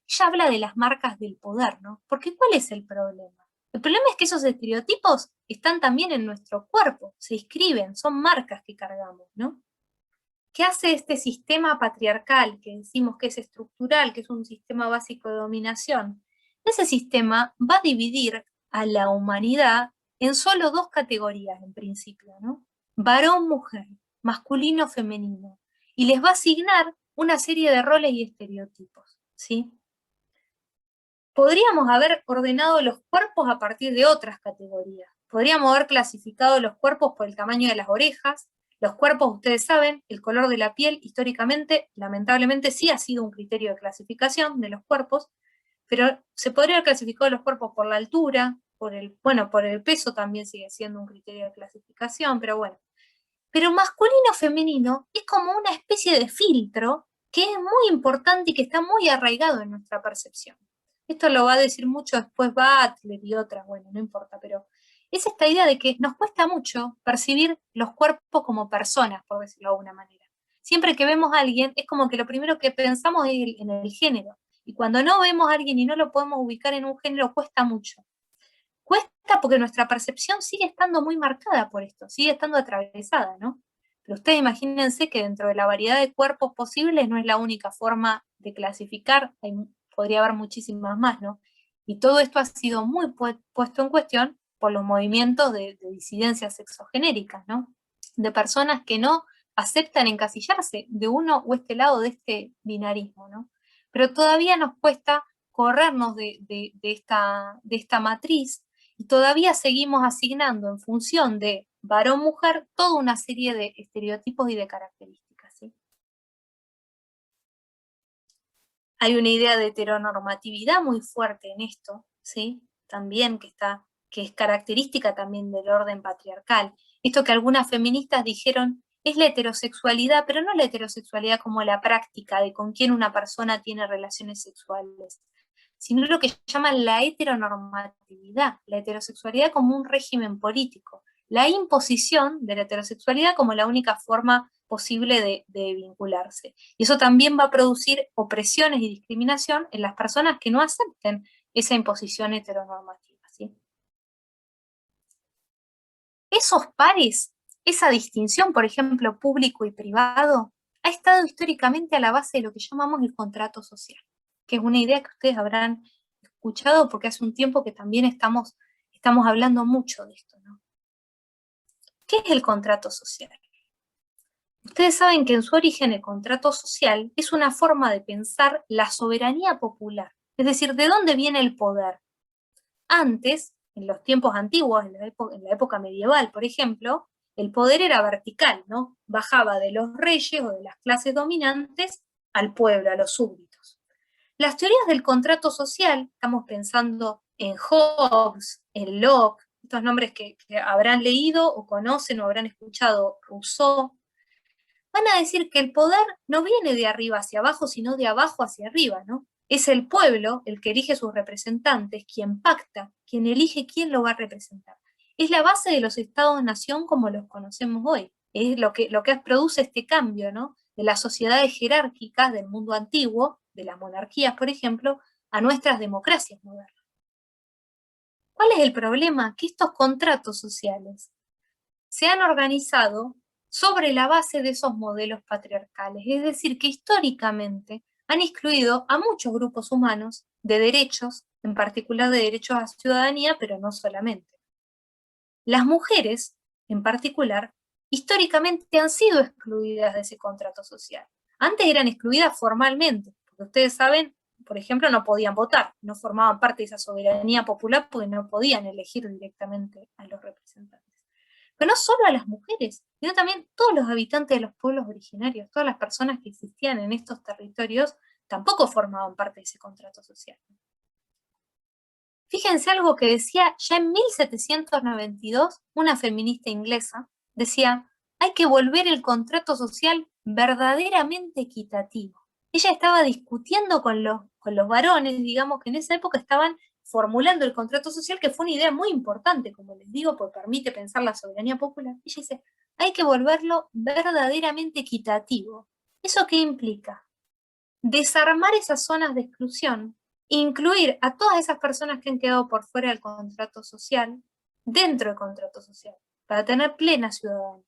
ella habla de las marcas del poder, ¿no? Porque ¿cuál es el problema? El problema es que esos estereotipos están también en nuestro cuerpo, se inscriben, son marcas que cargamos, ¿no? ¿Qué hace este sistema patriarcal que decimos que es estructural, que es un sistema básico de dominación? Ese sistema va a dividir a la humanidad en solo dos categorías en principio, ¿no? Varón-mujer, masculino-femenino, y les va a asignar una serie de roles y estereotipos, ¿sí? Podríamos haber ordenado los cuerpos a partir de otras categorías. Podríamos haber clasificado los cuerpos por el tamaño de las orejas. Los cuerpos, ustedes saben, el color de la piel históricamente, lamentablemente, sí ha sido un criterio de clasificación de los cuerpos, pero se podría haber clasificado los cuerpos por la altura, por el peso también sigue siendo un criterio de clasificación, pero bueno. Pero masculino-femenino es como una especie de filtro que es muy importante y que está muy arraigado en nuestra percepción. Esto lo va a decir mucho después Butler y otras, bueno, no importa, pero es esta idea de que nos cuesta mucho percibir los cuerpos como personas, por decirlo de alguna manera. Siempre que vemos a alguien, es como que lo primero que pensamos es en el género. Y cuando no vemos a alguien y no lo podemos ubicar en un género, cuesta mucho. Cuesta porque nuestra percepción sigue estando muy marcada por esto, sigue estando atravesada, ¿no? Pero ustedes imagínense que dentro de la variedad de cuerpos posibles no es la única forma de clasificar, podría haber muchísimas más, ¿no? Y todo esto ha sido muy puesto en cuestión por los movimientos de disidencias sexogenéricas, ¿no? De personas que no aceptan encasillarse de uno o este lado de este binarismo, ¿no? Pero todavía nos cuesta corrernos de esta matriz y todavía seguimos asignando en función de varón-mujer toda una serie de estereotipos y de características, ¿sí? Hay una idea de heteronormatividad muy fuerte en esto, ¿sí? También que es característica también del orden patriarcal. Esto que algunas feministas dijeron es la heterosexualidad, pero no la heterosexualidad como la práctica de con quién una persona tiene relaciones sexuales, sino lo que llaman la heteronormatividad, la heterosexualidad como un régimen político, la imposición de la heterosexualidad como la única forma posible de vincularse. Y eso también va a producir opresiones y discriminación en las personas que no acepten esa imposición heteronormativa, ¿sí? Esos pares, esa distinción, por ejemplo, público y privado, ha estado históricamente a la base de lo que llamamos el contrato social, que es una idea que ustedes habrán escuchado porque hace un tiempo que también estamos hablando mucho de esto, ¿no? ¿Qué es el contrato social? Ustedes saben que en su origen el contrato social es una forma de pensar la soberanía popular, es decir, ¿de dónde viene el poder? Antes, en los tiempos antiguos, en la época medieval, por ejemplo, el poder era vertical, ¿no? Bajaba de los reyes o de las clases dominantes al pueblo, a los súbditos. Las teorías del contrato social, estamos pensando en Hobbes, en Locke, estos nombres que habrán leído o conocen o habrán escuchado, Rousseau, van a decir que el poder no viene de arriba hacia abajo, sino de abajo hacia arriba, ¿no? Es el pueblo el que elige sus representantes, quien pacta, quien elige quién lo va a representar. Es la base de los estados-nación como los conocemos hoy. Es lo que produce este cambio, ¿no? De las sociedades jerárquicas del mundo antiguo, de las monarquías, por ejemplo, a nuestras democracias modernas. ¿Cuál es el problema? Que estos contratos sociales se han organizado sobre la base de esos modelos patriarcales, es decir, que históricamente han excluido a muchos grupos humanos de derechos, en particular de derechos a ciudadanía, pero no solamente. Las mujeres, en particular, históricamente han sido excluidas de ese contrato social. Antes eran excluidas formalmente, porque ustedes saben, por ejemplo, no podían votar, no formaban parte de esa soberanía popular porque no podían elegir directamente a los representantes. Pero no solo a las mujeres, sino también todos los habitantes de los pueblos originarios, todas las personas que existían en estos territorios, tampoco formaban parte de ese contrato social. Fíjense algo que decía ya en 1792 una feminista inglesa, decía, hay que volver el contrato social verdaderamente equitativo. Ella estaba discutiendo con los varones, digamos, que en esa época estaban formulando el contrato social, que fue una idea muy importante, como les digo, porque permite pensar la soberanía popular. Ella dice, hay que volverlo verdaderamente equitativo. ¿Eso qué implica? desarmar esas zonas de exclusión, incluir a todas esas personas que han quedado por fuera del contrato social, dentro del contrato social, para tener plena ciudadanía.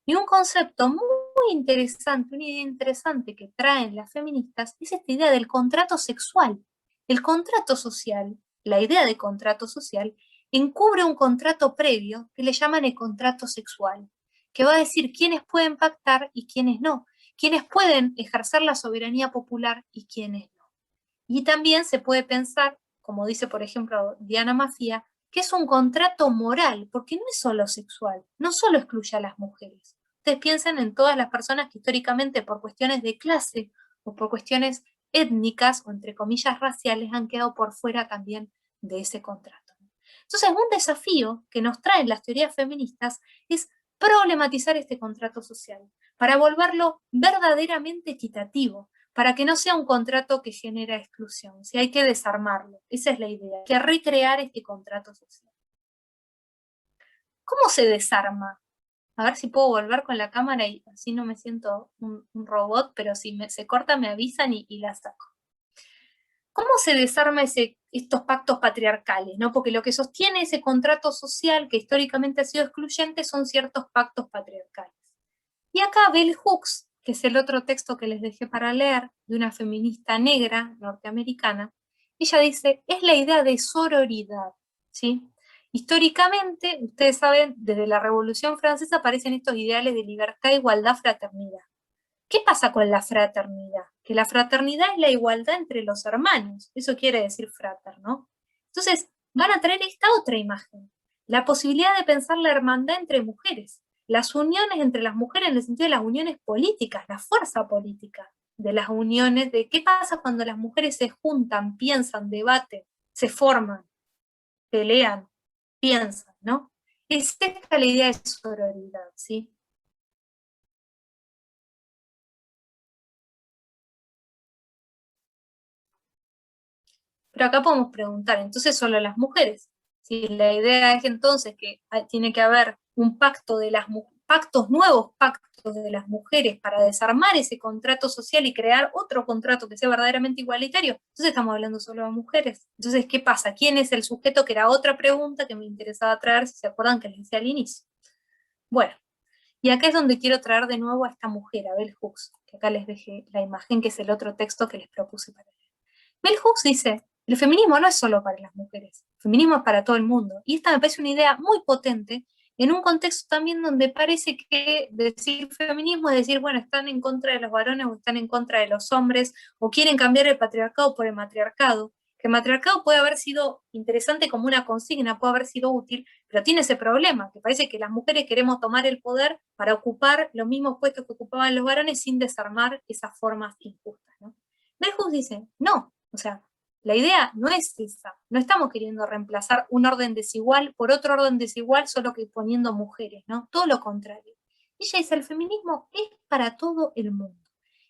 Y un concepto muy interesante, una idea interesante que traen las feministas es esta idea del contrato sexual. El contrato social, la idea de contrato social, encubre un contrato previo que le llaman el contrato sexual, que va a decir quiénes pueden pactar y quiénes no, quiénes pueden ejercer la soberanía popular y quiénes no. Y también se puede pensar, como dice por ejemplo Diana Mafia, que es un contrato moral, porque no es solo sexual, no solo excluye a las mujeres. Ustedes piensen en todas las personas que históricamente por cuestiones de clase o por cuestiones étnicas o entre comillas raciales han quedado por fuera también de ese contrato. Entonces, un desafío que nos traen las teorías feministas es problematizar este contrato social para volverlo verdaderamente equitativo, para que no sea un contrato que genera exclusión, si hay que desarmarlo, esa es la idea, hay que recrear este contrato social. ¿Cómo se desarma? A ver si puedo volver con la cámara y así no me siento un robot, pero si se corta me avisan y la saco. ¿Cómo se desarma estos pactos patriarcales? ¿No? Porque lo que sostiene ese contrato social que históricamente ha sido excluyente son ciertos pactos patriarcales. Y acá Bell Hooks, que es el otro texto que les dejé para leer, de una feminista negra norteamericana, ella dice, es la idea de sororidad, ¿sí? Históricamente, ustedes saben, desde la Revolución Francesa aparecen estos ideales de libertad, igualdad, fraternidad. ¿Qué pasa con la fraternidad? Que la fraternidad es la igualdad entre los hermanos, eso quiere decir frater, ¿no? Entonces, van a traer esta otra imagen, la posibilidad de pensar la hermandad entre mujeres, las uniones entre las mujeres en el sentido de las uniones políticas, la fuerza política de las uniones, de qué pasa cuando las mujeres se juntan, piensan, debaten, se forman, pelean, piensan, ¿no? Es esta la idea de sororidad, ¿sí? Pero acá podemos preguntar, entonces solo las mujeres. Si la idea es entonces que tiene que haber un pacto de las pactos, nuevos pactos de las mujeres para desarmar ese contrato social y crear otro contrato que sea verdaderamente igualitario, entonces estamos hablando solo de mujeres. Entonces, ¿qué pasa? ¿Quién es el sujeto? Que era otra pregunta que me interesaba traer, si se acuerdan que les decía al inicio. Bueno, y acá es donde quiero traer de nuevo a esta mujer, a Bell Hooks, que acá les dejé la imagen, que es el otro texto que les propuse para leer. Bell Hooks dice, el feminismo no es solo para las mujeres, el feminismo es para todo el mundo. Y esta me parece una idea muy potente en un contexto también donde parece que decir feminismo es decir, bueno, están en contra de los varones o están en contra de los hombres, o quieren cambiar el patriarcado por el matriarcado. Que el matriarcado puede haber sido interesante como una consigna, puede haber sido útil, pero tiene ese problema, que parece que las mujeres queremos tomar el poder para ocupar los mismos puestos que ocupaban los varones sin desarmar esas formas injustas, ¿no? Bell Hooks dice, no, o sea, la idea no es esa, no estamos queriendo reemplazar un orden desigual por otro orden desigual solo que poniendo mujeres, ¿no? Todo lo contrario. Ella dice, el feminismo es para todo el mundo.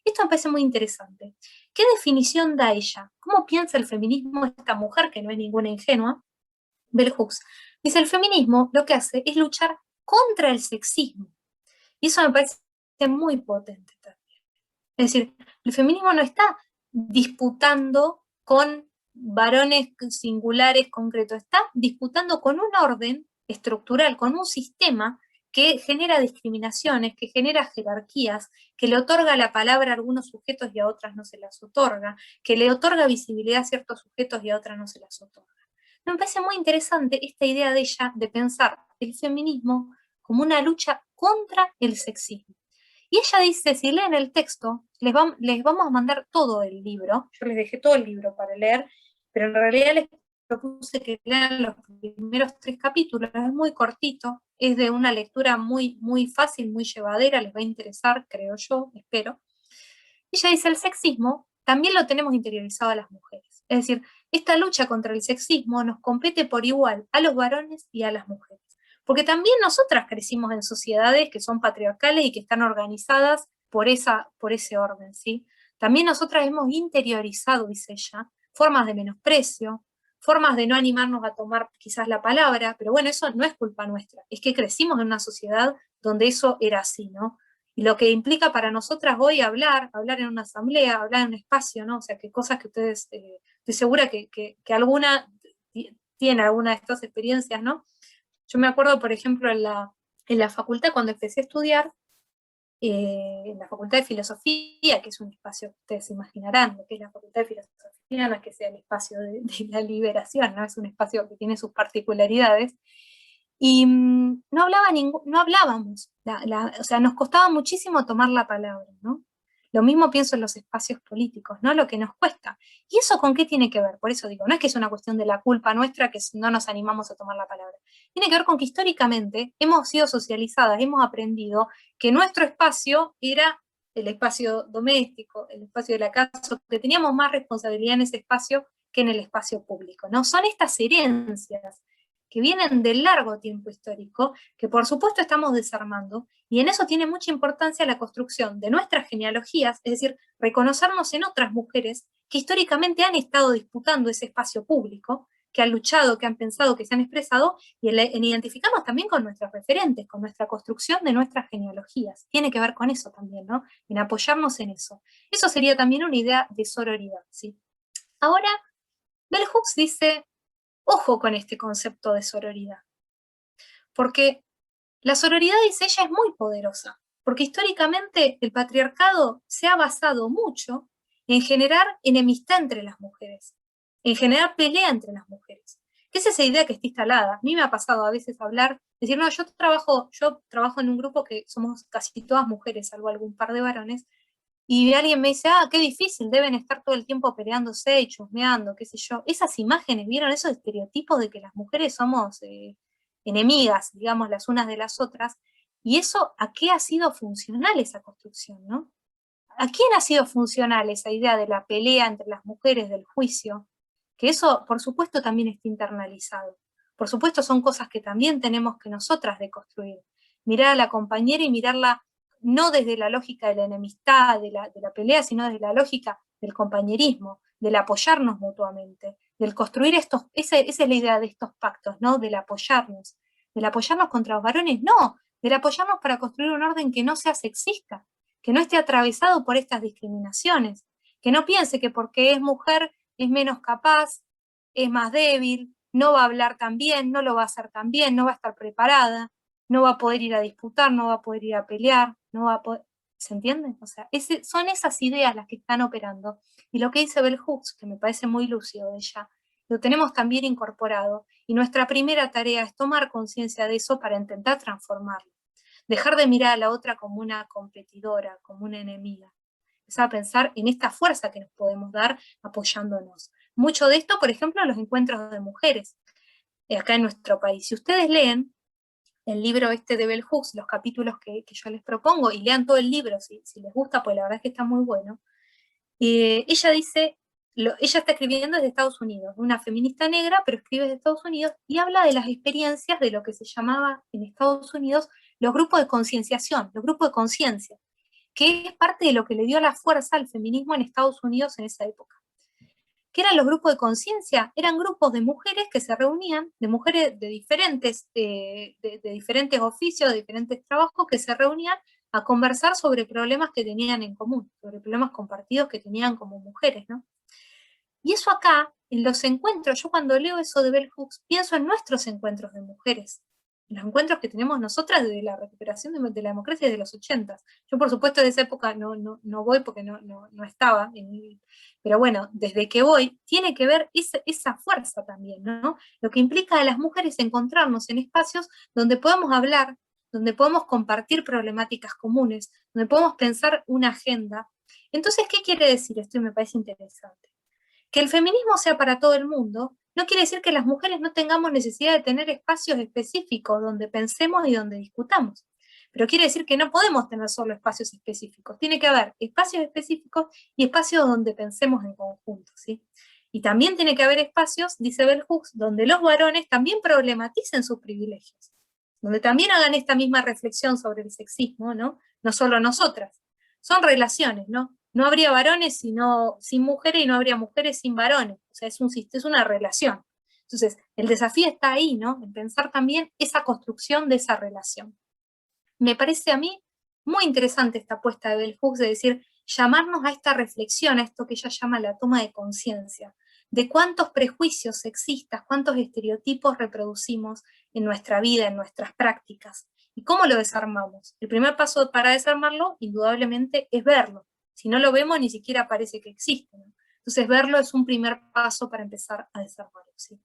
Esto me parece muy interesante. ¿Qué definición da ella? ¿Cómo piensa el feminismo esta mujer, que no es ninguna ingenua? Bell Hooks dice, el feminismo lo que hace es luchar contra el sexismo. Y eso me parece muy potente también. Es decir, el feminismo no está disputando con varones singulares concretos, está disputando con un orden estructural, con un sistema que genera discriminaciones, que genera jerarquías, que le otorga la palabra a algunos sujetos y a otras no se las otorga, que le otorga visibilidad a ciertos sujetos y a otras no se las otorga. Me parece muy interesante esta idea de ella de pensar el feminismo como una lucha contra el sexismo. Y ella dice, si leen el texto, les vamos a mandar todo el libro, yo les dejé todo el libro para leer, pero en realidad les propuse que lean los primeros 3 capítulos, es muy cortito, es de una lectura muy, muy fácil, muy llevadera, les va a interesar, creo yo, espero. Ella dice, el sexismo también lo tenemos interiorizado a las mujeres, es decir, esta lucha contra el sexismo nos compete por igual a los varones y a las mujeres. Porque también nosotras crecimos en sociedades que son patriarcales y que están organizadas por ese orden, ¿sí? También nosotras hemos interiorizado, dice ella, formas de menosprecio, formas de no animarnos a tomar quizás la palabra, pero bueno, eso no es culpa nuestra, es que crecimos en una sociedad donde eso era así, ¿no? y lo que implica para nosotras hoy hablar en una asamblea, hablar en un espacio, ¿no? O sea, que cosas que ustedes, estoy segura que alguna tiene alguna de estas experiencias, ¿no? Yo me acuerdo, por ejemplo, en la facultad, cuando empecé a estudiar, en la Facultad de Filosofía, que es un espacio que ustedes se imaginarán, lo que es la Facultad de Filosofía no es que sea el espacio de la liberación, ¿no? Es un espacio que tiene sus particularidades, y no hablábamos, o sea, nos costaba muchísimo tomar la palabra, ¿no? Lo mismo pienso en los espacios políticos, ¿no? Lo que nos cuesta. ¿Y eso con qué tiene que ver? Por eso digo, no es que es una cuestión de la culpa nuestra que no nos animamos a tomar la palabra. Tiene que ver con que históricamente hemos sido socializadas, hemos aprendido que nuestro espacio era el espacio doméstico, el espacio de la casa, que teníamos más responsabilidad en ese espacio que en el espacio público, ¿no? Son estas herencias que vienen del largo tiempo histórico, que por supuesto estamos desarmando, y en eso tiene mucha importancia la construcción de nuestras genealogías, es decir, reconocernos en otras mujeres que históricamente han estado disputando ese espacio público, que han luchado, que han pensado, que se han expresado, y en identificarnos también con nuestros referentes, con nuestra construcción de nuestras genealogías. Tiene que ver con eso también, ¿no? En apoyarnos en eso. Eso sería también una idea de sororidad, ¿sí? Ahora, Bell Hooks dice, ojo con este concepto de sororidad, porque la sororidad, dice ella, es muy poderosa, porque históricamente el patriarcado se ha basado mucho en generar enemistad entre las mujeres, en generar pelea entre las mujeres, que es esa idea que está instalada. A mí me ha pasado a veces hablar, decir, no, yo trabajo en un grupo que somos casi todas mujeres, salvo algún par de varones, y alguien me dice, qué difícil, deben estar todo el tiempo peleándose y chusmeando, qué sé yo. Esas imágenes, ¿vieron? Esos estereotipos de que las mujeres somos enemigas, digamos, las unas de las otras. Y eso, ¿a qué ha sido funcional esa construcción, no? ¿A quién ha sido funcional esa idea de la pelea entre las mujeres, del juicio? Que eso, por supuesto, también está internalizado. Por supuesto, son cosas que también tenemos que nosotras deconstruir. Mirar a la compañera y mirarla no desde la lógica de la enemistad, de la pelea, sino desde la lógica del compañerismo, del apoyarnos mutuamente, del construir esa es la idea de estos pactos, ¿no? Del apoyarnos contra los varones, no, del apoyarnos para construir un orden que no sea sexista, que no esté atravesado por estas discriminaciones, que no piense que porque es mujer es menos capaz, es más débil, no va a hablar tan bien, no lo va a hacer tan bien, no va a estar preparada, no va a poder ir a disputar, no va a poder ir a pelear, no va a poder... ¿Se entiende? O sea, son esas ideas las que están operando. Y lo que dice Bell Hooks, que me parece muy lúcido de ella, lo tenemos también incorporado. Y nuestra primera tarea es tomar conciencia de eso para intentar transformarlo. Dejar de mirar a la otra como una competidora, como una enemiga. Empezar a pensar en esta fuerza que nos podemos dar apoyándonos. Mucho de esto, por ejemplo, en los encuentros de mujeres, acá en nuestro país. Si ustedes leen el libro este de Bell Hooks, los capítulos que yo les propongo, y lean todo el libro si les gusta, pues la verdad es que está muy bueno, ella dice, ella está escribiendo desde Estados Unidos, una feminista negra, pero escribe desde Estados Unidos, y habla de las experiencias de lo que se llamaba en Estados Unidos los grupos de concienciación, los grupos de conciencia, que es parte de lo que le dio la fuerza al feminismo en Estados Unidos en esa época. ¿Qué eran los grupos de conciencia? Eran grupos de mujeres que se reunían, de mujeres de diferentes oficios, de diferentes trabajos, que se reunían a conversar sobre problemas que tenían en común, sobre problemas compartidos que tenían como mujeres, ¿no? Y eso acá, en los encuentros, yo cuando leo eso de Bell Hooks, pienso en nuestros encuentros de mujeres, en los encuentros que tenemos nosotras desde la recuperación de la democracia desde los 80. Yo, por supuesto, de esa época no voy porque no estaba, pero bueno, desde que voy, tiene que ver esa fuerza también, ¿no? Lo que implica a las mujeres encontrarnos en espacios donde podemos hablar, donde podemos compartir problemáticas comunes, donde podemos pensar una agenda. Entonces, ¿qué quiere decir esto? Y me parece interesante. Que el feminismo sea para todo el mundo no quiere decir que las mujeres no tengamos necesidad de tener espacios específicos donde pensemos y donde discutamos. Pero quiere decir que no podemos tener solo espacios específicos. Tiene que haber espacios específicos y espacios donde pensemos en conjunto, ¿sí? Y también tiene que haber espacios, dice Bell Hooks, donde los varones también problematicen sus privilegios, donde también hagan esta misma reflexión sobre el sexismo, ¿no? No solo nosotras. Son relaciones, ¿no? No habría varones sin mujeres y no habría mujeres sin varones. O sea, es una relación. Entonces, el desafío está ahí, ¿no? En pensar también esa construcción de esa relación. Me parece a mí muy interesante esta apuesta de Bell Hooks de decir, llamarnos a esta reflexión, a esto que ella llama la toma de conciencia, de cuántos prejuicios sexistas, cuántos estereotipos reproducimos en nuestra vida, en nuestras prácticas, y cómo lo desarmamos. El primer paso para desarmarlo, indudablemente, es verlo. Si no lo vemos, ni siquiera parece que existe, ¿no? Entonces, verlo es un primer paso para empezar a desarmarlo, ¿sí?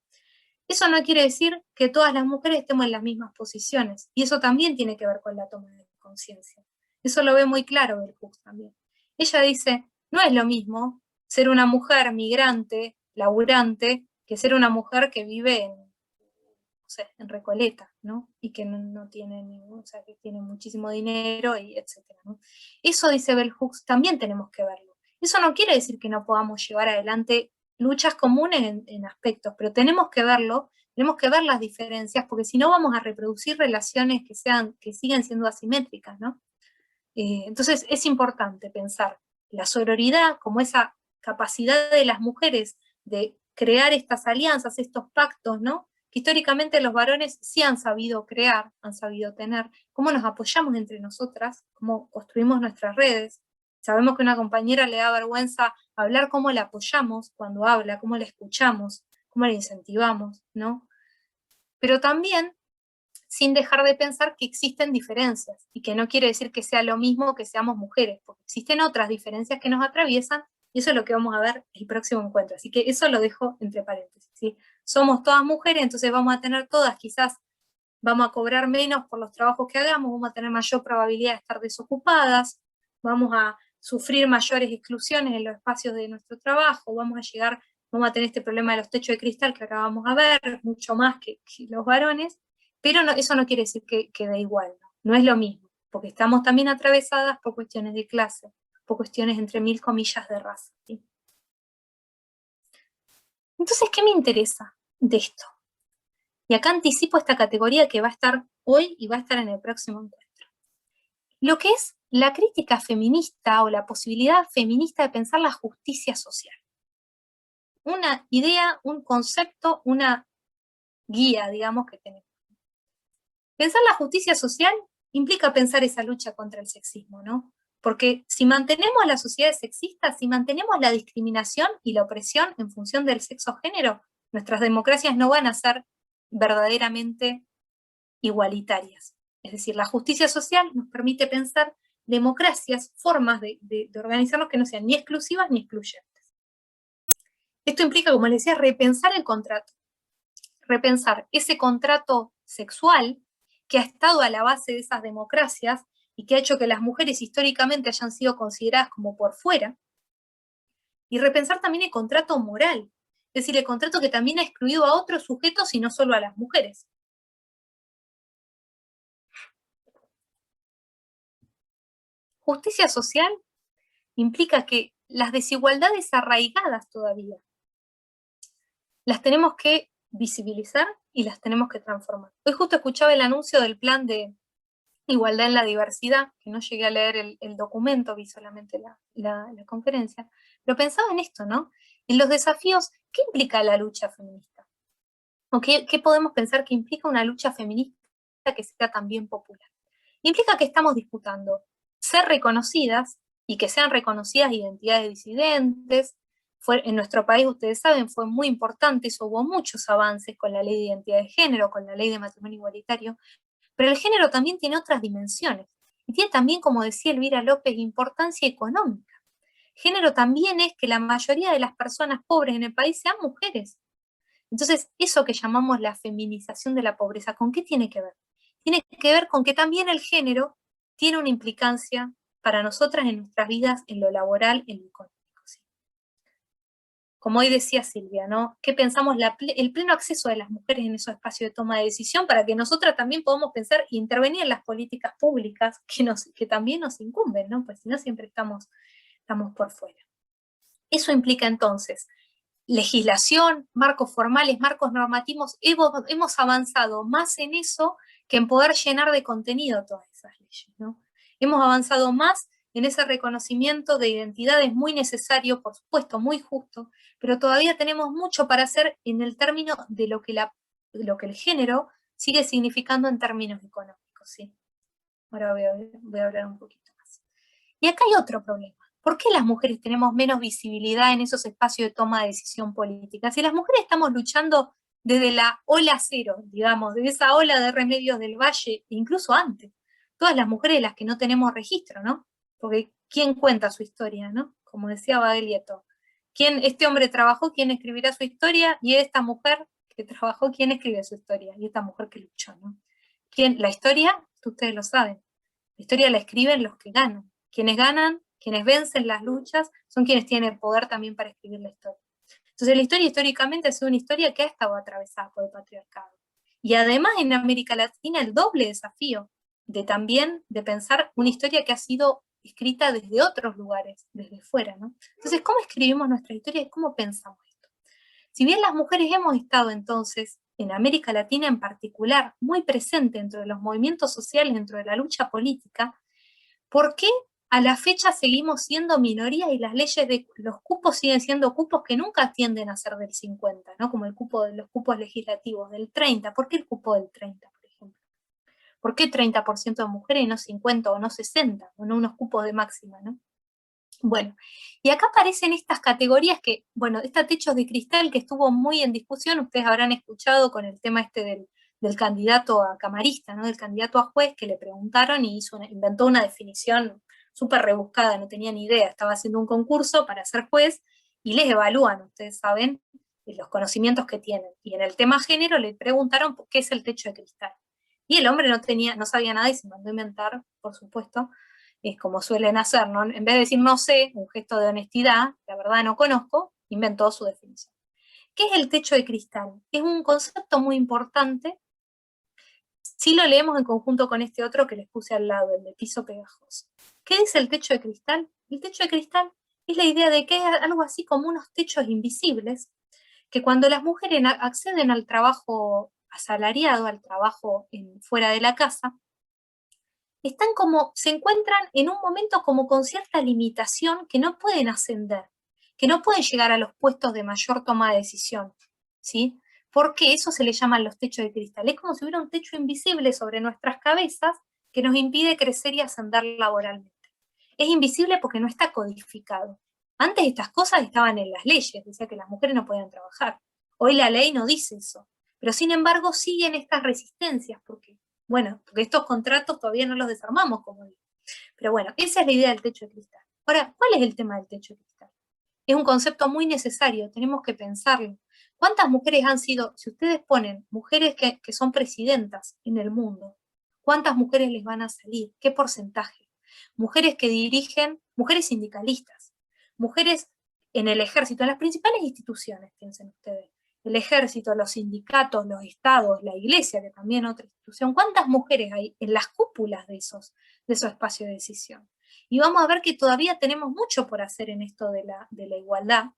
Eso no quiere decir que todas las mujeres estemos en las mismas posiciones, y eso también tiene que ver con la toma de conciencia. Eso lo ve muy claro Bell Hooks también. Ella dice, no es lo mismo ser una mujer migrante, laburante, que ser una mujer que vive en, no sé, en Recoleta, ¿no? Y que no tiene ningún, o sea, que tiene muchísimo dinero, y etcétera, ¿no? Eso, dice Bell Hooks, también tenemos que verlo. Eso no quiere decir que no podamos llevar adelante luchas comunes en aspectos, pero tenemos que verlo, tenemos que ver las diferencias, porque si no vamos a reproducir relaciones que siguen siendo asimétricas, ¿no? Entonces es importante pensar la sororidad como esa capacidad de las mujeres de crear estas alianzas, estos pactos, ¿no? Que históricamente los varones sí han sabido crear, han sabido tener, cómo nos apoyamos entre nosotras, cómo construimos nuestras redes. Sabemos que a una compañera le da vergüenza hablar, cómo la apoyamos cuando habla, cómo la escuchamos, cómo la incentivamos, ¿no? Pero también sin dejar de pensar que existen diferencias, y que no quiere decir que sea lo mismo que seamos mujeres, porque existen otras diferencias que nos atraviesan, y eso es lo que vamos a ver el próximo encuentro. Así que eso lo dejo entre paréntesis, ¿sí? Somos todas mujeres, entonces vamos a tener todas, quizás vamos a cobrar menos por los trabajos que hagamos, vamos a tener mayor probabilidad de estar desocupadas, vamos a sufrir mayores exclusiones en los espacios de nuestro trabajo, vamos a tener este problema de los techos de cristal que ahora vamos a ver, mucho más que los varones, pero no, eso no quiere decir que da igual, ¿no? No es lo mismo, porque estamos también atravesadas por cuestiones de clase, por cuestiones entre mil comillas de raza, ¿sí? Entonces, ¿qué me interesa de esto? Y acá anticipo esta categoría que va a estar hoy y va a estar en el próximo encuentro. Lo que es la crítica feminista o la posibilidad feminista de pensar la justicia social. Una idea, un concepto, una guía, digamos, que tenemos. Pensar la justicia social implica pensar esa lucha contra el sexismo, ¿no? Porque si mantenemos las sociedades sexistas, si mantenemos la discriminación y la opresión en función del sexo o género, nuestras democracias no van a ser verdaderamente igualitarias. Es decir, la justicia social nos permite pensar democracias, formas de organizarnos que no sean ni exclusivas ni excluyentes. Esto implica, como les decía, repensar el contrato, repensar ese contrato sexual que ha estado a la base de esas democracias y que ha hecho que las mujeres históricamente hayan sido consideradas como por fuera, y repensar también el contrato moral, es decir, el contrato que también ha excluido a otros sujetos y no solo a las mujeres. Justicia social implica que las desigualdades arraigadas todavía las tenemos que visibilizar y las tenemos que transformar. Hoy justo escuchaba el anuncio del plan de igualdad en la diversidad, que no llegué a leer el documento, vi solamente la conferencia, pero pensaba en esto, ¿no? En los desafíos, ¿qué implica la lucha feminista? ¿O qué podemos pensar que implica una lucha feminista que sea también popular? Implica que estamos disputando ser reconocidas y que sean reconocidas identidades disidentes. En nuestro país, ustedes saben, fue muy importante, eso, hubo muchos avances con la ley de identidad de género, con la ley de matrimonio igualitario, pero el género también tiene otras dimensiones. Y tiene también, como decía Elvira López, importancia económica. Género también es que la mayoría de las personas pobres en el país sean mujeres. Entonces, eso que llamamos la feminización de la pobreza, ¿con qué tiene que ver? Tiene que ver con que también el género tiene una implicancia para nosotras en nuestras vidas, en lo laboral, en lo económico. ¿Sí? Como hoy decía Silvia, ¿no? ¿Qué pensamos? El pleno acceso de las mujeres en esos espacios de toma de decisión para que nosotras también podamos pensar e intervenir en las políticas públicas que también nos incumben, ¿no? Pues si no siempre estamos por fuera. Eso implica entonces legislación, marcos formales, marcos normativos. Hemos avanzado más en eso que en poder llenar de contenido todas esas leyes, ¿no? Hemos avanzado más en ese reconocimiento de identidades muy necesario, por supuesto, muy justo, pero todavía tenemos mucho para hacer en el término de lo que el género sigue significando en términos económicos, ¿sí? Ahora voy a hablar un poquito más. Y acá hay otro problema. ¿Por qué las mujeres tenemos menos visibilidad en esos espacios de toma de decisión política? Si las mujeres estamos luchando desde la ola cero, digamos, desde esa ola de Remedios del Valle, incluso antes, todas las mujeres de las que no tenemos registro, ¿no? Porque ¿quién cuenta su historia, no? Como decía Baglietto, este hombre trabajó, ¿quién escribirá su historia? Y esta mujer que trabajó, ¿quién escribe su historia? Y esta mujer que luchó, ¿no? La historia, ustedes lo saben, la historia la escriben los que ganan. Quienes ganan, quienes vencen las luchas, son quienes tienen el poder también para escribir la historia. Entonces la historia históricamente ha sido una historia que ha estado atravesada por el patriarcado. Y además en América Latina el doble desafío de también de pensar una historia que ha sido escrita desde otros lugares, desde fuera, ¿no? Entonces, ¿cómo escribimos nuestra historia y cómo pensamos esto? Si bien las mujeres hemos estado entonces, en América Latina en particular, muy presentes dentro de los movimientos sociales, dentro de la lucha política, ¿por qué a la fecha seguimos siendo minoría y las leyes de los cupos siguen siendo cupos que nunca tienden a ser del 50, ¿no? Como el cupo de los cupos legislativos del 30? ¿Por qué el cupo del 30, por ejemplo? ¿Por qué 30% de mujeres y no 50 o no 60, o no unos cupos de máxima, ¿no? Bueno, y acá aparecen estas categorías que, bueno, este techos de cristal que estuvo muy en discusión, ustedes habrán escuchado con el tema este del candidato a camarista, ¿no? Del candidato a juez, que le preguntaron y inventó una definición súper rebuscada, no tenía ni idea, estaba haciendo un concurso para ser juez y les evalúan, ustedes saben, los conocimientos que tienen. Y en el tema género le preguntaron qué es el techo de cristal. Y el hombre no sabía nada y se mandó a inventar, por supuesto, es como suelen hacer, ¿no? En vez de decir no sé, un gesto de honestidad, la verdad no conozco, inventó su definición. ¿Qué es el techo de cristal? Es un concepto muy importante si lo leemos en conjunto con este otro que les puse al lado, el de piso pegajoso. ¿Qué es el techo de cristal? El techo de cristal es la idea de que es algo así como unos techos invisibles, que cuando las mujeres acceden al trabajo asalariado, al trabajo fuera de la casa, se encuentran en un momento como con cierta limitación que no pueden ascender, que no pueden llegar a los puestos de mayor toma de decisión, ¿sí? Porque eso se le llaman los techos de cristal. Es como si hubiera un techo invisible sobre nuestras cabezas que nos impide crecer y ascender laboralmente. Es invisible porque no está codificado. Antes estas cosas estaban en las leyes, decía que las mujeres no podían trabajar. Hoy la ley no dice eso, pero sin embargo siguen estas resistencias porque estos contratos todavía no los desarmamos, como digo. Pero bueno, esa es la idea del techo de cristal. Ahora, ¿cuál es el tema del techo de cristal? Es un concepto muy necesario, tenemos que pensarlo. ¿Cuántas mujeres han sido, si ustedes ponen mujeres que son presidentas en el mundo, cuántas mujeres les van a salir? ¿Qué porcentaje? Mujeres que dirigen, mujeres sindicalistas, mujeres en el ejército, en las principales instituciones, piensen ustedes. El ejército, los sindicatos, los estados, la iglesia, que también es otra institución. ¿Cuántas mujeres hay en las cúpulas de esos espacios de decisión? Y vamos a ver que todavía tenemos mucho por hacer en esto de la igualdad,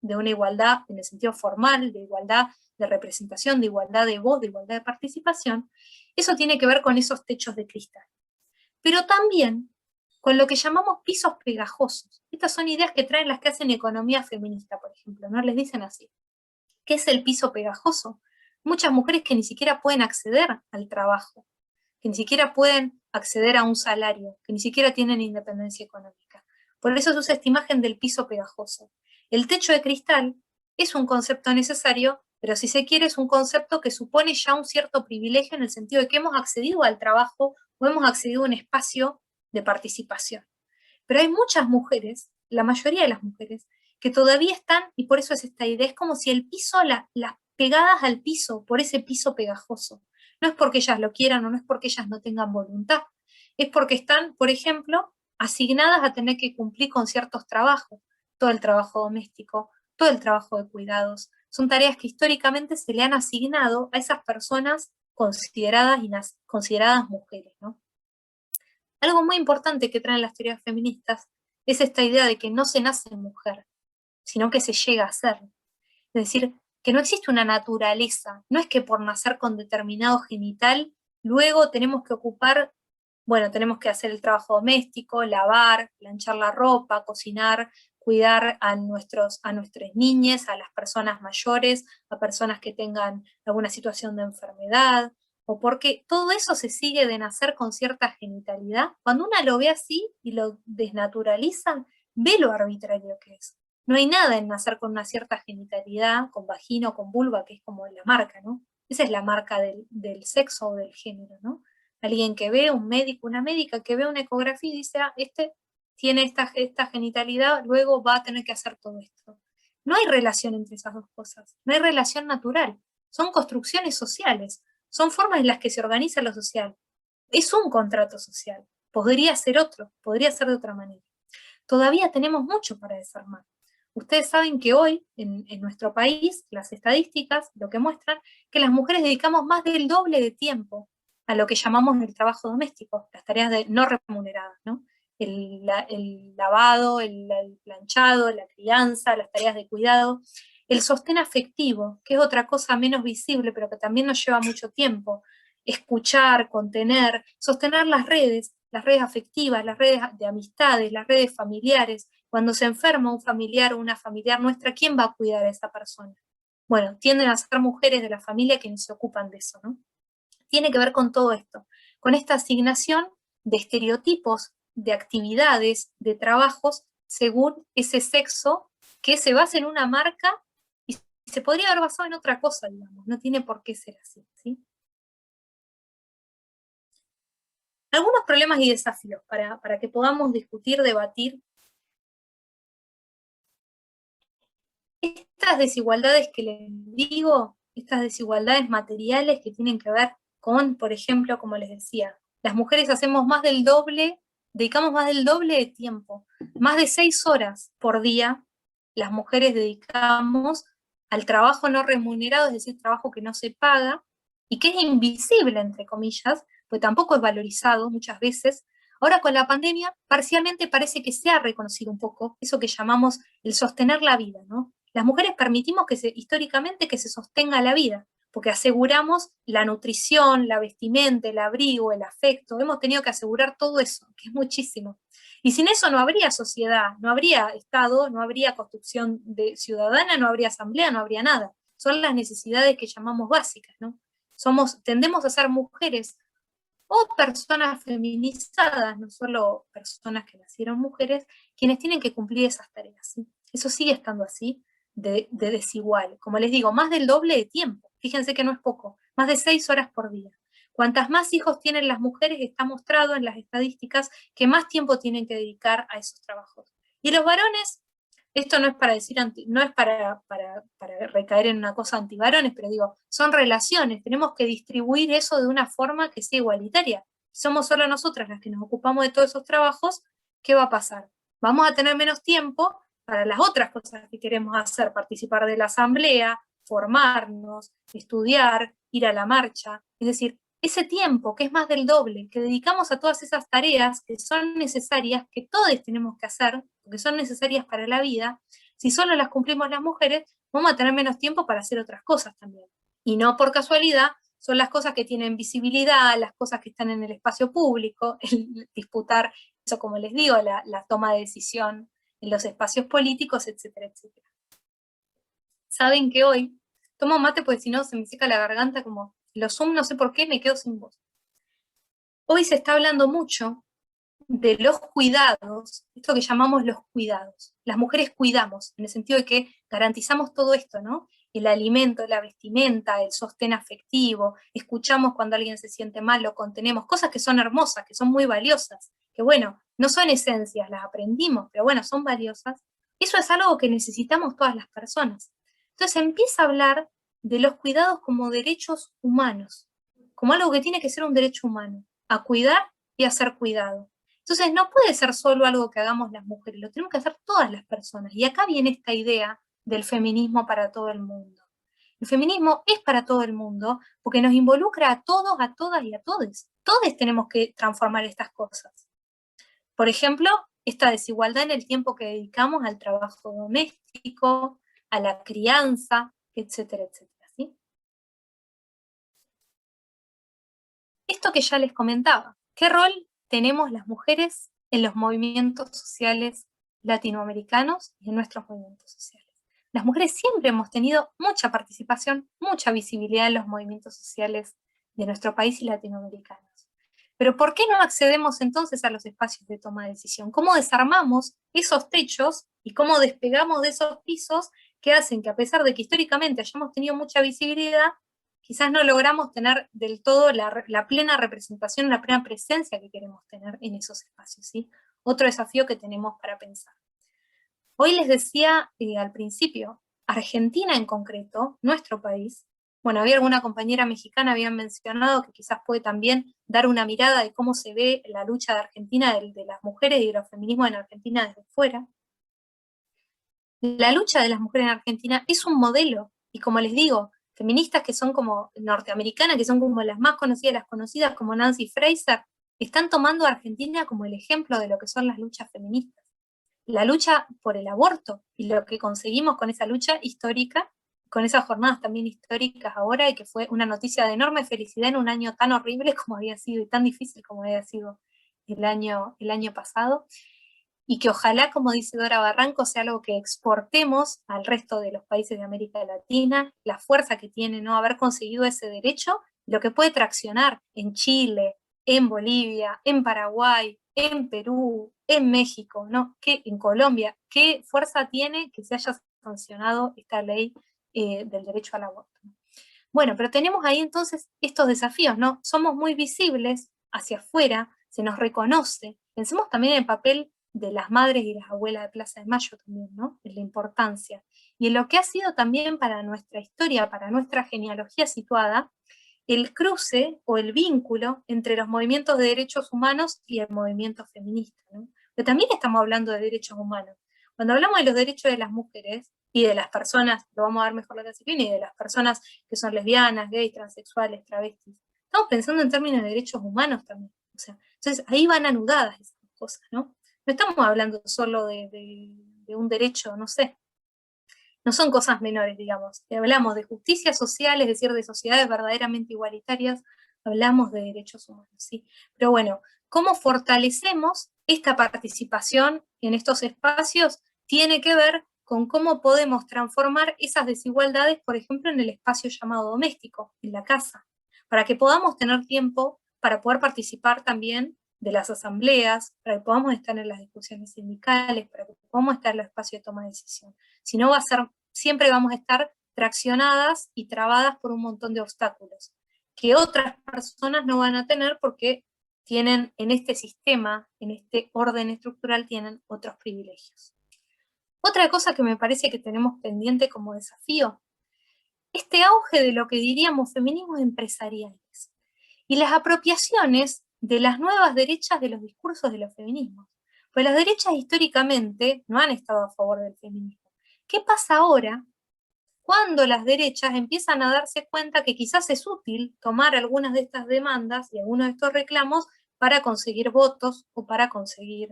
de una igualdad en el sentido formal, de igualdad de representación, de igualdad de voz, de igualdad de participación. Eso tiene que ver con esos techos de cristal. Pero también con lo que llamamos pisos pegajosos. Estas son ideas que traen las que hacen economía feminista, por ejemplo, ¿no? Les dicen así. ¿Qué es el piso pegajoso? Muchas mujeres que ni siquiera pueden acceder al trabajo, que ni siquiera pueden acceder a un salario, que ni siquiera tienen independencia económica. Por eso se usa esta imagen del piso pegajoso. El techo de cristal es un concepto necesario, pero si se quiere es un concepto que supone ya un cierto privilegio en el sentido de que hemos accedido al trabajo o hemos accedido a un espacio de participación. Pero hay muchas mujeres, la mayoría de las mujeres, que todavía están, y por eso es esta idea, es como si el piso, las pegadas al piso, por ese piso pegajoso. No es porque ellas lo quieran o no es porque ellas no tengan voluntad, es porque están, por ejemplo, asignadas a tener que cumplir con ciertos trabajos, todo el trabajo doméstico, todo el trabajo de cuidados. Son tareas que históricamente se le han asignado a esas personas consideradas mujeres, ¿no? Algo muy importante que traen las teorías feministas es esta idea de que no se nace mujer, sino que se llega a ser. Es decir, que no existe una naturaleza, no es que por nacer con determinado genital, luego tenemos que hacer el trabajo doméstico, lavar, planchar la ropa, cocinar, cuidar a nuestras niñas, a las personas mayores, a personas que tengan alguna situación de enfermedad, o porque todo eso se sigue de nacer con cierta genitalidad, cuando una lo ve así y lo desnaturaliza, ve lo arbitrario que es. No hay nada en nacer con una cierta genitalidad, con vagina o con vulva, que es como la marca, ¿no? Esa es la marca del sexo o del género, ¿no? Alguien que ve, un médico, una médica que ve una ecografía y dice, ah, este tiene esta genitalidad, luego va a tener que hacer todo esto. No hay relación entre esas dos cosas, no hay relación natural, son construcciones sociales, son formas en las que se organiza lo social. Es un contrato social, podría ser otro, podría ser de otra manera. Todavía tenemos mucho para desarmar. Ustedes saben que hoy, en nuestro país, las estadísticas lo que muestran que las mujeres dedicamos más del doble de tiempo a lo que llamamos el trabajo doméstico, las tareas no remuneradas, ¿no? El lavado, el planchado, la crianza, las tareas de cuidado, el sostén afectivo, que es otra cosa menos visible, pero que también nos lleva mucho tiempo, escuchar, contener, sostener las redes afectivas, las redes de amistades, las redes familiares. Cuando se enferma un familiar o una familiar nuestra, ¿quién va a cuidar a esa persona? Bueno, tienden a ser mujeres de la familia quienes se ocupan de eso, ¿no? Tiene que ver con todo esto, con esta asignación de estereotipos, de actividades, de trabajos, según ese sexo, que se basa en una marca y se podría haber basado en otra cosa, digamos, no tiene por qué ser así, ¿sí? Algunos problemas y desafíos para que podamos discutir, debatir. Estas desigualdades que les digo, estas desigualdades materiales que tienen que ver con, por ejemplo, como les decía, las mujeres hacemos más del doble, dedicamos más del doble de tiempo, más de 6 horas por día, las mujeres dedicamos al trabajo no remunerado, es decir, trabajo que no se paga, y que es invisible, entre comillas, pues tampoco es valorizado muchas veces. Ahora con la pandemia, parcialmente parece que se ha reconocido un poco eso que llamamos el sostener la vida, ¿no? Las mujeres permitimos históricamente que se sostenga la vida, porque aseguramos la nutrición, la vestimenta, el abrigo, el afecto, hemos tenido que asegurar todo eso, que es muchísimo. Y sin eso no habría sociedad, no habría Estado, no habría construcción ciudadana, no habría asamblea, no habría nada. Son las necesidades que llamamos básicas, ¿no? Tendemos a ser mujeres o personas feminizadas, no solo personas que nacieron mujeres, quienes tienen que cumplir esas tareas, ¿sí? Eso sigue estando así, de desigual. Como les digo, más del doble de tiempo. Fíjense que no es poco, más de 6 horas por día. Cuantas más hijos tienen las mujeres, está mostrado en las estadísticas que más tiempo tienen que dedicar a esos trabajos. Y los varones, esto no es para decir, no es para recaer en una cosa antivarones, pero digo, son relaciones, tenemos que distribuir eso de una forma que sea igualitaria. Si somos solo nosotras las que nos ocupamos de todos esos trabajos, ¿qué va a pasar? Vamos a tener menos tiempo para las otras cosas que queremos hacer, participar de la asamblea, formarnos, estudiar, ir a la marcha. Es decir, ese tiempo, que es más del doble, que dedicamos a todas esas tareas que son necesarias, que todos tenemos que hacer, porque son necesarias para la vida, si solo las cumplimos las mujeres, vamos a tener menos tiempo para hacer otras cosas también. Y no por casualidad, son las cosas que tienen visibilidad, las cosas que están en el espacio público, el disputar, eso como les digo, la toma de decisión en los espacios políticos, etcétera, etcétera. Saben que hoy, tomo mate porque si no se me seca la garganta, como los Zoom, no sé por qué, me quedo sin voz. Hoy se está hablando mucho de los cuidados, esto que llamamos los cuidados. Las mujeres cuidamos, en el sentido de que garantizamos todo esto, ¿no? El alimento, la vestimenta, el sostén afectivo, escuchamos cuando alguien se siente mal, lo contenemos, cosas que son hermosas, que son muy valiosas, que bueno, no son esencias, las aprendimos, pero bueno, son valiosas. Eso es algo que necesitamos todas las personas. Entonces se empieza a hablar de los cuidados como derechos humanos, como algo que tiene que ser un derecho humano, a cuidar y a ser cuidado. Entonces no puede ser solo algo que hagamos las mujeres, lo tenemos que hacer todas las personas. Y acá viene esta idea del feminismo para todo el mundo. El feminismo es para todo el mundo porque nos involucra a todos, a todas y a todos. Todos tenemos que transformar estas cosas. Por ejemplo, esta desigualdad en el tiempo que dedicamos al trabajo doméstico, a la crianza, etcétera, etcétera, ¿sí? Esto que ya les comentaba, ¿qué rol tenemos las mujeres en los movimientos sociales latinoamericanos y en nuestros movimientos sociales? Las mujeres siempre hemos tenido mucha participación, mucha visibilidad en los movimientos sociales de nuestro país y latinoamericanos. Pero ¿por qué no accedemos entonces a los espacios de toma de decisión? ¿Cómo desarmamos esos techos y cómo despegamos de esos pisos que hacen que, a pesar de que históricamente hayamos tenido mucha visibilidad, quizás no logramos tener del todo la plena representación, la plena presencia que queremos tener en esos espacios, ¿sí? Otro desafío que tenemos para pensar. Hoy les decía al principio, Argentina en concreto, nuestro país, bueno, había alguna compañera mexicana, habían mencionado que quizás puede también dar una mirada de cómo se ve la lucha de Argentina, de las mujeres y de los feminismos en Argentina desde fuera. La lucha de las mujeres en Argentina es un modelo, y como les digo, feministas que son como norteamericanas, que son como las más conocidas, las conocidas como Nancy Fraser, están tomando a Argentina como el ejemplo de lo que son las luchas feministas. La lucha por el aborto, y lo que conseguimos con esa lucha histórica, con esas jornadas también históricas ahora, y que fue una noticia de enorme felicidad en un año tan horrible como había sido, y tan difícil como había sido el año pasado, y que ojalá, como dice Dora Barranco, sea algo que exportemos al resto de los países de América Latina, la fuerza que tiene no haber conseguido ese derecho, lo que puede traccionar en Chile, en Bolivia, en Paraguay, en Perú, en México, ¿no? En Colombia, qué fuerza tiene que se haya sancionado esta ley del derecho al aborto. Bueno, pero tenemos ahí entonces estos desafíos, ¿no? Somos muy visibles hacia afuera, se nos reconoce. Pensemos también en el papel de las madres y las abuelas de Plaza de Mayo también, ¿no? En la importancia. Y en lo que ha sido también para nuestra historia, para nuestra genealogía situada, el cruce o el vínculo entre los movimientos de derechos humanos y el movimiento feminista, ¿no? Pero también estamos hablando de derechos humanos. Cuando hablamos de los derechos de las mujeres y de las personas, lo vamos a ver mejor la disciplina, y de las personas que son lesbianas, gays, transexuales, travestis, estamos pensando en términos de derechos humanos también. O sea, entonces ahí van anudadas esas cosas, ¿no? No estamos hablando solo de un derecho, no sé, no son cosas menores, digamos. Hablamos de justicia social, es decir, de sociedades verdaderamente igualitarias, hablamos de derechos humanos, ¿sí? Pero bueno, ¿cómo fortalecemos esta participación en estos espacios? Tiene que ver con cómo podemos transformar esas desigualdades, por ejemplo, en el espacio llamado doméstico, en la casa, para que podamos tener tiempo para poder participar también de las asambleas, para que podamos estar en las discusiones sindicales, para que podamos estar en los espacios de toma de decisión. Si no, siempre vamos a estar traccionadas y trabadas por un montón de obstáculos que otras personas no van a tener porque tienen en este sistema, en este orden estructural, tienen otros privilegios. Otra cosa que me parece que tenemos pendiente como desafío, este auge de lo que diríamos feminismos empresariales y las apropiaciones de las nuevas derechas de los discursos de los feminismos. Pues las derechas históricamente no han estado a favor del feminismo. ¿Qué pasa ahora cuando las derechas empiezan a darse cuenta que quizás es útil tomar algunas de estas demandas y algunos de estos reclamos para conseguir votos o para conseguir,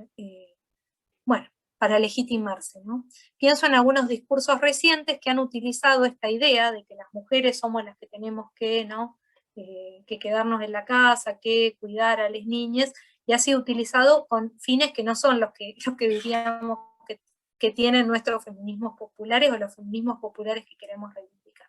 bueno, para legitimarse, ¿no? Pienso en algunos discursos recientes que han utilizado esta idea de que las mujeres somos las que tenemos que, ¿no? Que quedarnos en la casa, que cuidar a las niñas, y ha sido utilizado con fines que no son los que diríamos que tienen nuestros feminismos populares o los feminismos populares que queremos reivindicar.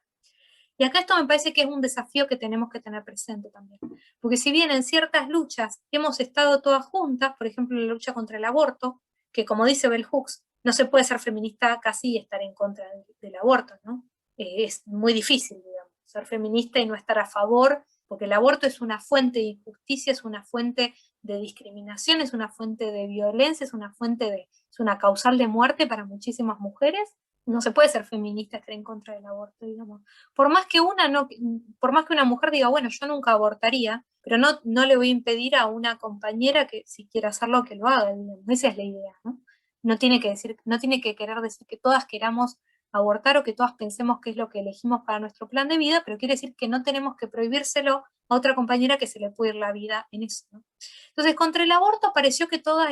Y acá esto me parece que es un desafío que tenemos que tener presente también. Porque si bien en ciertas luchas hemos estado todas juntas, por ejemplo la lucha contra el aborto, que como dice Bell Hooks, no se puede ser feminista casi y estar en contra del aborto, ¿no? Es muy difícil, digamos, ser feminista y no estar a favor, porque el aborto es una fuente de injusticia, es una fuente de discriminación, es una fuente de violencia, es una causal de muerte para muchísimas mujeres. No se puede ser feminista y estar en contra del aborto, digamos. Por más que una mujer diga, bueno, yo nunca abortaría, pero no le voy a impedir a una compañera que si quiere hacerlo, que lo haga, digamos. Esa es la idea, ¿no? No tiene que querer decir que todas queramos abortar o que todas pensemos qué es lo que elegimos para nuestro plan de vida, pero quiere decir que no tenemos que prohibírselo a otra compañera que se le puede ir la vida en eso, ¿no? Entonces, contra el aborto pareció que todas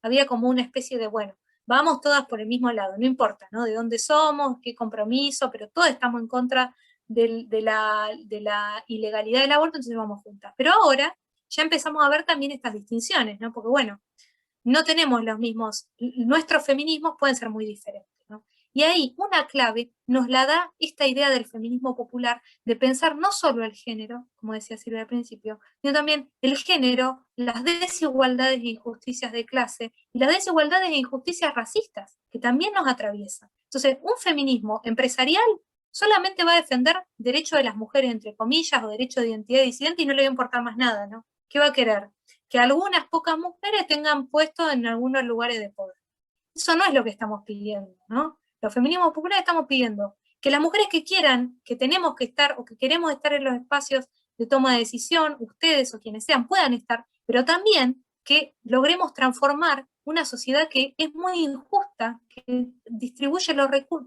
había como una especie de, bueno, vamos todas por el mismo lado, no importa, ¿no? De dónde somos, qué compromiso, pero todas estamos en contra de la ilegalidad del aborto, entonces vamos juntas. Pero ahora ya empezamos a ver también estas distinciones, ¿no? Porque bueno, no tenemos los mismos, nuestros feminismos pueden ser muy diferentes, ¿no? Y ahí una clave nos la da esta idea del feminismo popular, de pensar no solo el género, como decía Silvia al principio, sino también el género, las desigualdades e injusticias de clase, y las desigualdades e injusticias racistas, que también nos atraviesan. Entonces, un feminismo empresarial solamente va a defender derechos de las mujeres, entre comillas, o derecho de identidad disidente, y no le va a importar más nada, ¿no? ¿Qué va a querer? Que algunas pocas mujeres tengan puestos en algunos lugares de poder. Eso no es lo que estamos pidiendo, ¿no? Los feminismos populares estamos pidiendo que las mujeres que quieran, que tenemos que estar o que queremos estar en los espacios de toma de decisión, ustedes o quienes sean, puedan estar, pero también que logremos transformar una sociedad que es muy injusta, que distribuye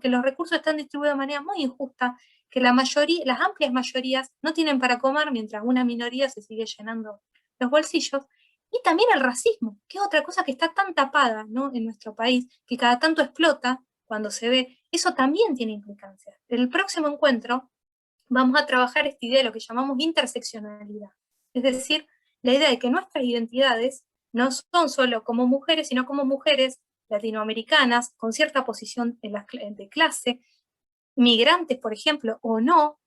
que los recursos están distribuidos de manera muy injusta, que la mayoría, las amplias mayorías no tienen para comer mientras una minoría se sigue llenando los bolsillos. Y también el racismo, que es otra cosa que está tan tapada, ¿no?, en nuestro país, que cada tanto explota cuando se ve. Eso también tiene implicancias. En el próximo encuentro vamos a trabajar esta idea de lo que llamamos interseccionalidad. Es decir, la idea de que nuestras identidades no son solo como mujeres, sino como mujeres latinoamericanas, con cierta posición de clase, migrantes, por ejemplo, o no,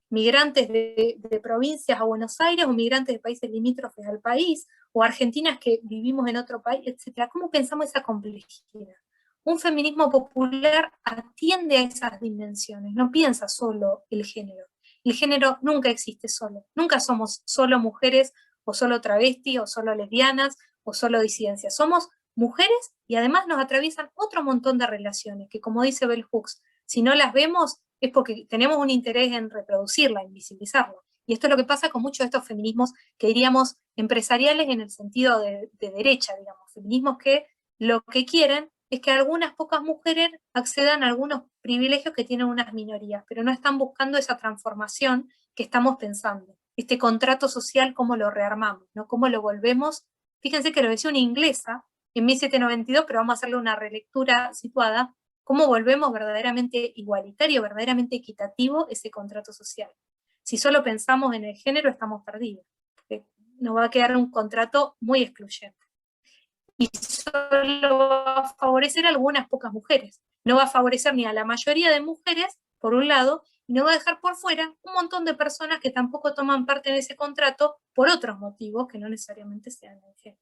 migrantes de provincias a Buenos Aires, o migrantes de países limítrofes al país, o argentinas que vivimos en otro país, etc. ¿Cómo pensamos esa complejidad? Un feminismo popular atiende a esas dimensiones, no piensa solo el género. El género nunca existe solo, nunca somos solo mujeres, o solo travestis, o solo lesbianas, o solo disidencias. Somos mujeres y además nos atraviesan otro montón de relaciones, que como dice Bell Hooks, si no las vemos es porque tenemos un interés en reproducirla, en visibilizarla. Y esto es lo que pasa con muchos de estos feminismos que diríamos empresariales en el sentido de derecha, digamos, feminismos que lo que quieren es que algunas pocas mujeres accedan a algunos privilegios que tienen unas minorías, pero no están buscando esa transformación que estamos pensando. Este contrato social, cómo lo rearmamos, ¿no? Cómo lo volvemos. Fíjense que lo decía una inglesa en 1792, pero vamos a hacerle una relectura situada. ¿Cómo volvemos verdaderamente igualitario, verdaderamente equitativo ese contrato social? Si solo pensamos en el género, estamos perdidos, porque nos va a quedar un contrato muy excluyente. Y solo va a favorecer a algunas pocas mujeres. No va a favorecer ni a la mayoría de mujeres, por un lado, y no va a dejar por fuera un montón de personas que tampoco toman parte en ese contrato por otros motivos que no necesariamente sean el género.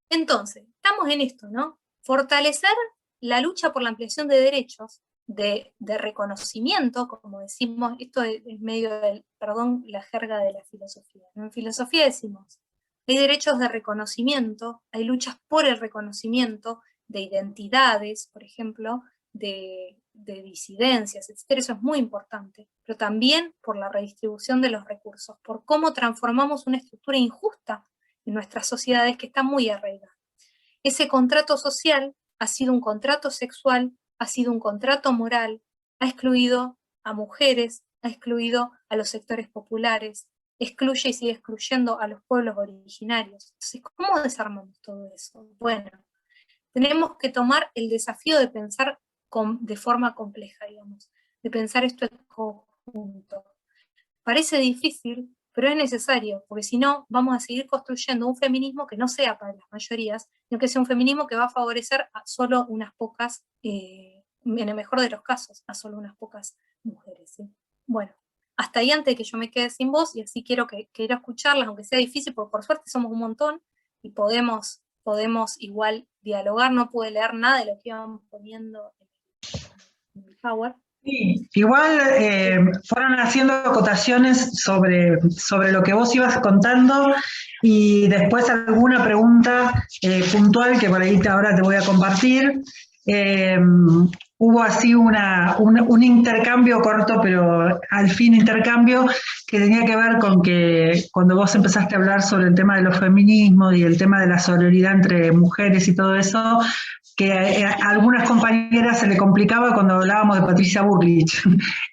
Entonces, estamos en esto, ¿no? Fortalecer la lucha por la ampliación de derechos, de reconocimiento, como decimos, esto es medio del, perdón, la jerga de la filosofía, ¿no? En filosofía decimos, hay derechos de reconocimiento, hay luchas por el reconocimiento de identidades, por ejemplo, de disidencias, etc. Eso es muy importante, pero también por la redistribución de los recursos, por cómo transformamos una estructura injusta en nuestras sociedades que está muy arraigada. Ese contrato social ha sido un contrato sexual, ha sido un contrato moral, ha excluido a mujeres, ha excluido a los sectores populares, excluye y sigue excluyendo a los pueblos originarios. Entonces, ¿cómo desarmamos todo eso? Bueno, tenemos que tomar el desafío de pensar de forma compleja, digamos, de pensar esto en conjunto. Parece difícil, pero es necesario, porque si no, vamos a seguir construyendo un feminismo que no sea para las mayorías, sino que sea un feminismo que va a favorecer a solo unas pocas, en el mejor de los casos, a solo unas pocas mujeres, ¿sí? Bueno, hasta ahí antes de que yo me quede sin voz, y así quiero escucharlas, aunque sea difícil, porque por suerte somos un montón, y podemos igual dialogar. No pude leer nada de lo que iban poniendo en el Power. Sí, igual fueron haciendo acotaciones sobre lo que vos ibas contando, y después alguna pregunta puntual que por ahí ahora te voy a compartir. Hubo así un intercambio corto, pero al fin intercambio, que tenía que ver con que cuando vos empezaste a hablar sobre el tema de los feminismos y el tema de la sororidad entre mujeres y todo eso, que a algunas compañeras se le complicaba cuando hablábamos de Patricia Bullrich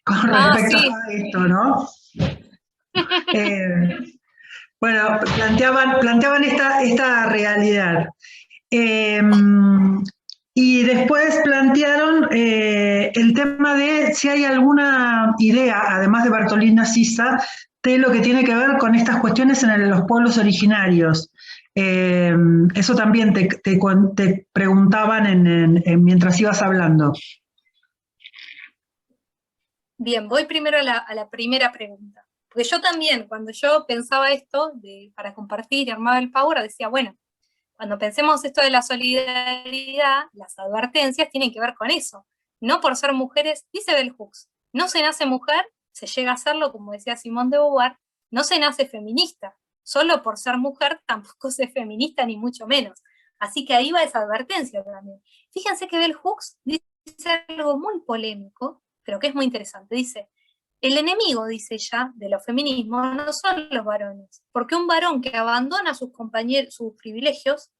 con respecto sí. a esto, ¿no? Bueno, planteaban esta realidad. Y después plantearon el tema de si hay alguna idea, además de Bartolina Sisa, de lo que tiene que ver con estas cuestiones en los pueblos originarios. Eso también te preguntaban mientras ibas hablando. Bien, voy primero a la primera pregunta. Porque yo también, cuando yo pensaba esto para compartir y armaba el Power, decía, bueno, cuando pensemos esto de la solidaridad, las advertencias tienen que ver con eso. No por ser mujeres, dice Bell Hooks, no se nace mujer, se llega a serlo, como decía Simone de Beauvoir, no se nace feminista. Solo por ser mujer tampoco se es feminista, ni mucho menos. Así que ahí va esa advertencia también. Fíjense que Bell Hooks dice algo muy polémico, pero que es muy interesante. Dice, el enemigo, dice ella, de los feminismos no son los varones, porque un varón que abandona sus compañeros, sus privilegios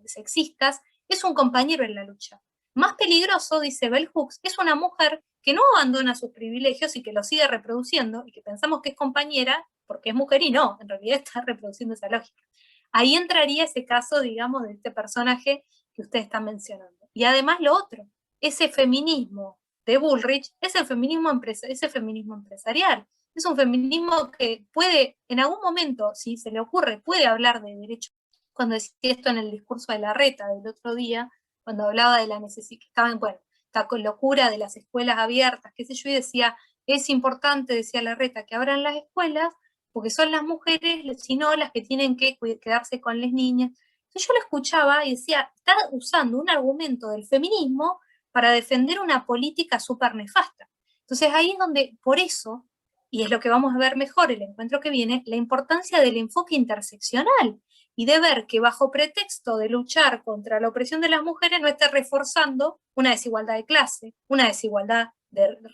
sexistas, es un compañero en la lucha. Más peligroso, dice Bell Hooks, es una mujer que no abandona sus privilegios y que los sigue reproduciendo y que pensamos que es compañera porque es mujer y no, en realidad está reproduciendo esa lógica. Ahí entraría ese caso, digamos, de este personaje que usted está mencionando. Y además lo otro, ese feminismo de Bullrich es el feminismo, empresarial. Es un feminismo que puede, en algún momento, si se le ocurre, puede hablar de derechos. Cuando decía esto en el discurso de Larreta del otro día, cuando hablaba de la necesidad, que estaban, bueno, esta locura de las escuelas abiertas, qué sé yo, y decía, es importante, decía Larreta, que abran las escuelas, porque son las mujeres, si no, las que tienen que quedarse con las niñas. Entonces yo lo escuchaba y decía, está usando un argumento del feminismo para defender una política súper nefasta. Entonces ahí es donde, por eso, y es lo que vamos a ver mejor el encuentro que viene, la importancia del enfoque interseccional y de ver que bajo pretexto de luchar contra la opresión de las mujeres no esté reforzando una desigualdad de clase, una desigualdad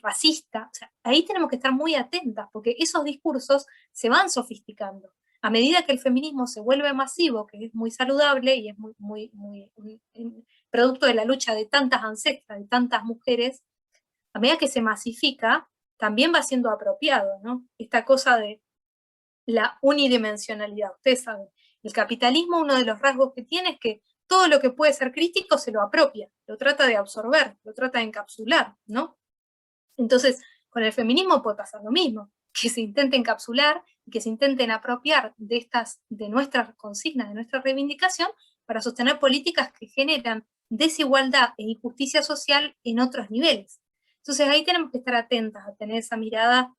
racista. O sea, ahí tenemos que estar muy atentas porque esos discursos se van sofisticando. A medida que el feminismo se vuelve masivo, que es muy saludable y es muy producto de la lucha de tantas ancestras, de tantas mujeres, a medida que se masifica, también va siendo apropiado, ¿no? Esta cosa de la unidimensionalidad. Ustedes saben, el capitalismo, uno de los rasgos que tiene es que todo lo que puede ser crítico se lo apropia, lo trata de absorber, lo trata de encapsular, ¿no? Entonces, con el feminismo puede pasar lo mismo, que se intente encapsular y que se intenten apropiar de nuestras consignas, de nuestra reivindicación, para sostener políticas que generan desigualdad e injusticia social en otros niveles. Entonces ahí tenemos que estar atentas a tener esa mirada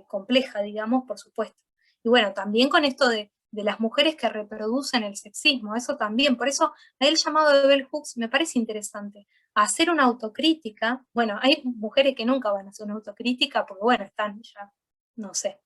compleja, digamos, por supuesto. Y bueno, también con esto de las mujeres que reproducen el sexismo, eso también, por eso ahí el llamado de Bell Hooks me parece interesante, hacer una autocrítica. Bueno, hay mujeres que nunca van a hacer una autocrítica porque, bueno, están ya, no sé.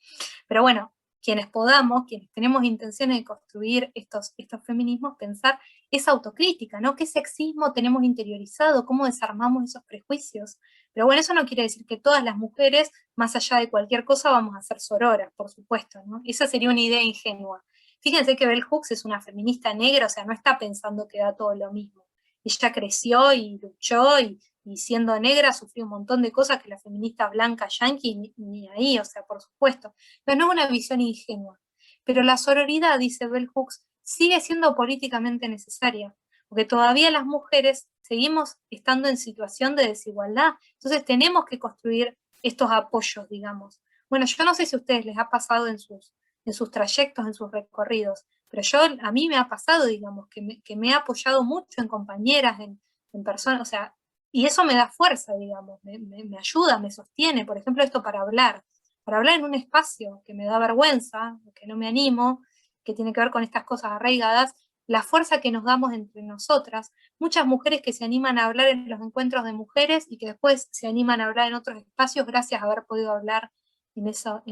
Pero bueno, quienes podamos, quienes tenemos intenciones de construir estos feminismos, pensar esa autocrítica, ¿no? ¿Qué sexismo tenemos interiorizado? ¿Cómo desarmamos esos prejuicios? Pero bueno, eso no quiere decir que todas las mujeres, más allá de cualquier cosa, vamos a ser sororas, por supuesto, ¿no? Esa sería una idea ingenua. Fíjense que Bell Hooks es una feminista negra, o sea, no está pensando que da todo lo mismo. Ella creció y luchó y siendo negra sufrió un montón de cosas que la feminista blanca yankee ni ahí, o sea, por supuesto. Pero no es una visión ingenua. Pero la sororidad, dice Bell Hooks, sigue siendo políticamente necesaria, porque todavía las mujeres seguimos estando en situación de desigualdad. Entonces tenemos que construir estos apoyos, digamos. Bueno, yo no sé si a ustedes les ha pasado en sus trayectos, en sus recorridos, pero a mí me ha pasado, digamos, que me ha apoyado mucho en compañeras, en personas, o sea, y eso me da fuerza, digamos, me ayuda, me sostiene, por ejemplo, esto para hablar en un espacio que me da vergüenza, que no me animo, que tiene que ver con estas cosas arraigadas, la fuerza que nos damos entre nosotras, muchas mujeres que se animan a hablar en los encuentros de mujeres y que después se animan a hablar en otros espacios gracias a haber podido hablar en esos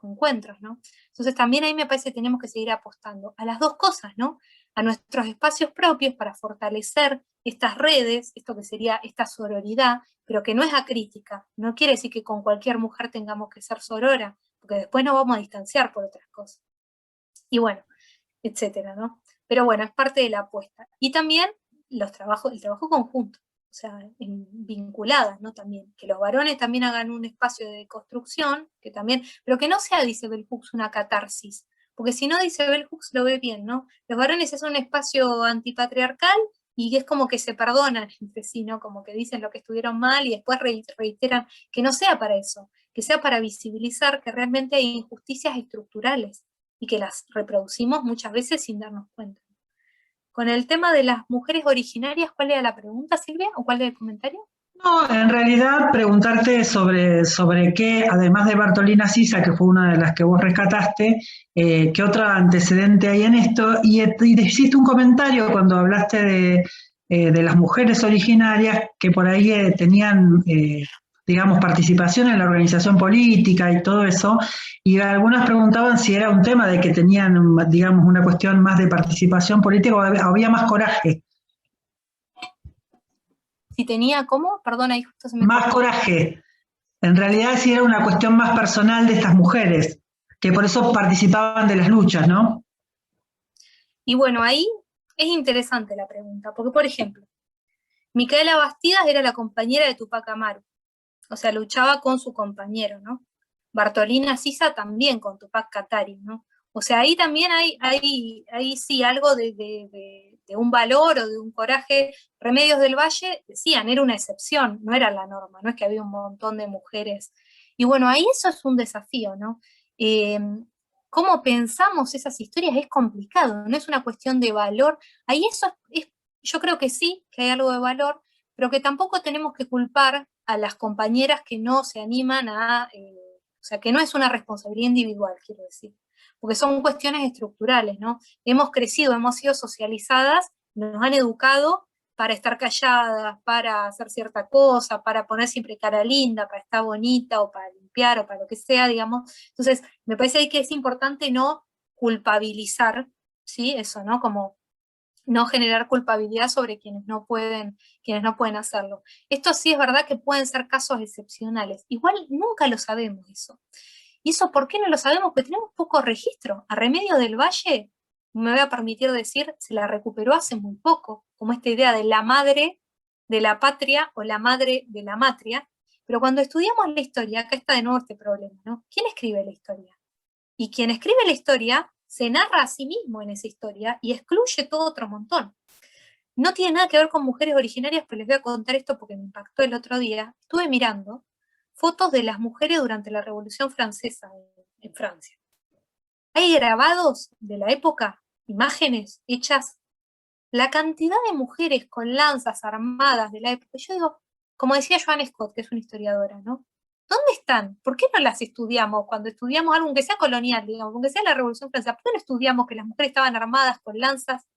encuentros, ¿no? Entonces también ahí me parece que tenemos que seguir apostando a las dos cosas, ¿no? A nuestros espacios propios para fortalecer estas redes, esto que sería esta sororidad, pero que no es acrítica, no quiere decir que con cualquier mujer tengamos que ser sorora, porque después nos vamos a distanciar por otras cosas. Y bueno, etcétera, ¿no? Pero bueno, es parte de la apuesta. Y también el trabajo conjunto, o sea, vinculadas, ¿no? También, que los varones también hagan un espacio de construcción, que también, pero que no sea, dice Bell Hooks, una catarsis, porque si no, dice Bell Hooks, lo ve bien, ¿no? Los varones es un espacio antipatriarcal y es como que se perdonan entre sí, ¿no? Como que dicen lo que estuvieron mal y después reiteran que no sea para eso, que sea para visibilizar que realmente hay injusticias estructurales y que las reproducimos muchas veces sin darnos cuenta. Con el tema de las mujeres originarias, ¿cuál era la pregunta, Silvia? ¿O cuál era el comentario? No, en realidad preguntarte sobre qué, además de Bartolina Sisa, que fue una de las que vos rescataste, qué otro antecedente hay en esto, y hiciste un comentario cuando hablaste de las mujeres originarias que por ahí tenían, digamos, participación en la organización política y todo eso, y algunas preguntaban si era un tema de que tenían, digamos, una cuestión más de participación política o había más coraje. Si tenía, ¿cómo? Perdón, ahí justo se me Más cortó. coraje. En realidad sí era una cuestión más personal de estas mujeres, que por eso participaban de las luchas, ¿no? Y bueno, ahí es interesante la pregunta, porque por ejemplo, Micaela Bastidas era la compañera de Tupac Amaru, o sea, luchaba con su compañero, ¿no? Bartolina Sisa también con Tupac Katari, ¿no? O sea, ahí también hay sí algo de un valor o de un coraje. Remedios del Valle decían, era una excepción, no era la norma, no es que había un montón de mujeres. Y bueno, ahí eso es un desafío, ¿no? Eh, Cómo pensamos esas historias es complicado, no es una cuestión de valor. Ahí eso yo creo que sí, que hay algo de valor, pero que tampoco tenemos que culpar a las compañeras que no se animan o sea, que no es una responsabilidad individual, quiero decir, porque son cuestiones estructurales, ¿no? Hemos crecido, hemos sido socializadas, nos han educado para estar calladas, para hacer cierta cosa, para poner siempre cara linda, para estar bonita o para limpiar o para lo que sea, digamos. Entonces, me parece que es importante no culpabilizar, ¿sí? Eso, ¿no? Como no generar culpabilidad sobre quienes no pueden hacerlo. Esto sí es verdad que pueden ser casos excepcionales. Igual nunca lo sabemos eso. ¿Y eso por qué no lo sabemos? Porque tenemos poco registro. A Remedio del Valle, me voy a permitir decir, se la recuperó hace muy poco, como esta idea de la madre de la patria o la madre de la matria. Pero cuando estudiamos la historia, acá está de nuevo este problema, ¿no? ¿Quién escribe la historia? Y quien escribe la historia se narra a sí mismo en esa historia y excluye todo otro montón. No tiene nada que ver con mujeres originarias, pero les voy a contar esto porque me impactó el otro día. Estuve mirando fotos de las mujeres durante la Revolución Francesa en Francia. Hay grabados de la época, imágenes hechas, la cantidad de mujeres con lanzas armadas de la época. Yo digo, como decía Joan Scott, que es una historiadora, ¿no? ¿Dónde están? ¿Por qué no las estudiamos cuando estudiamos algo que sea colonial, digamos, aunque sea la Revolución Francesa? ¿Por qué no estudiamos que las mujeres estaban armadas con lanzas?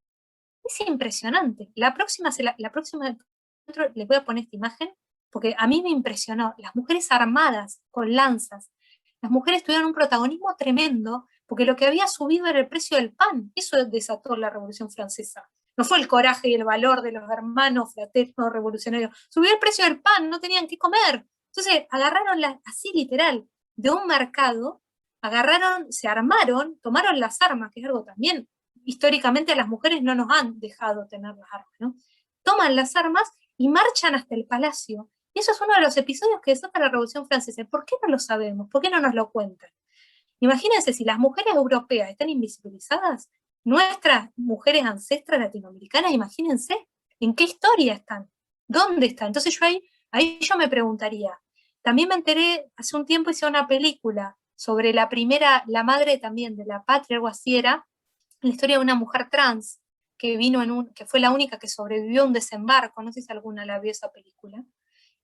Es impresionante. La próxima les voy a poner esta imagen porque a mí me impresionó. Las mujeres armadas con lanzas. Las mujeres tuvieron un protagonismo tremendo porque lo que había subido era el precio del pan. Eso desató la Revolución Francesa. No fue el coraje y el valor de los hermanos fraternos revolucionarios. Subió el precio del pan, no tenían que comer. Entonces agarraron así literal de un mercado, agarraron, se armaron, tomaron las armas, que es algo también históricamente las mujeres no nos han dejado tener las armas, ¿no? Toman las armas y marchan hasta el palacio. Y eso es uno de los episodios que desata la Revolución Francesa. ¿Por qué no lo sabemos? ¿Por qué no nos lo cuentan? Imagínense, si las mujeres europeas están invisibilizadas, nuestras mujeres ancestras latinoamericanas, imagínense, ¿en qué historia están? ¿Dónde están? Entonces ahí yo me preguntaría. También me enteré, hace un tiempo hice una película sobre la primera, la madre también de la patria, algo así era, la historia de una mujer trans que que fue la única que sobrevivió a un desembarco, no sé si alguna la vio esa película,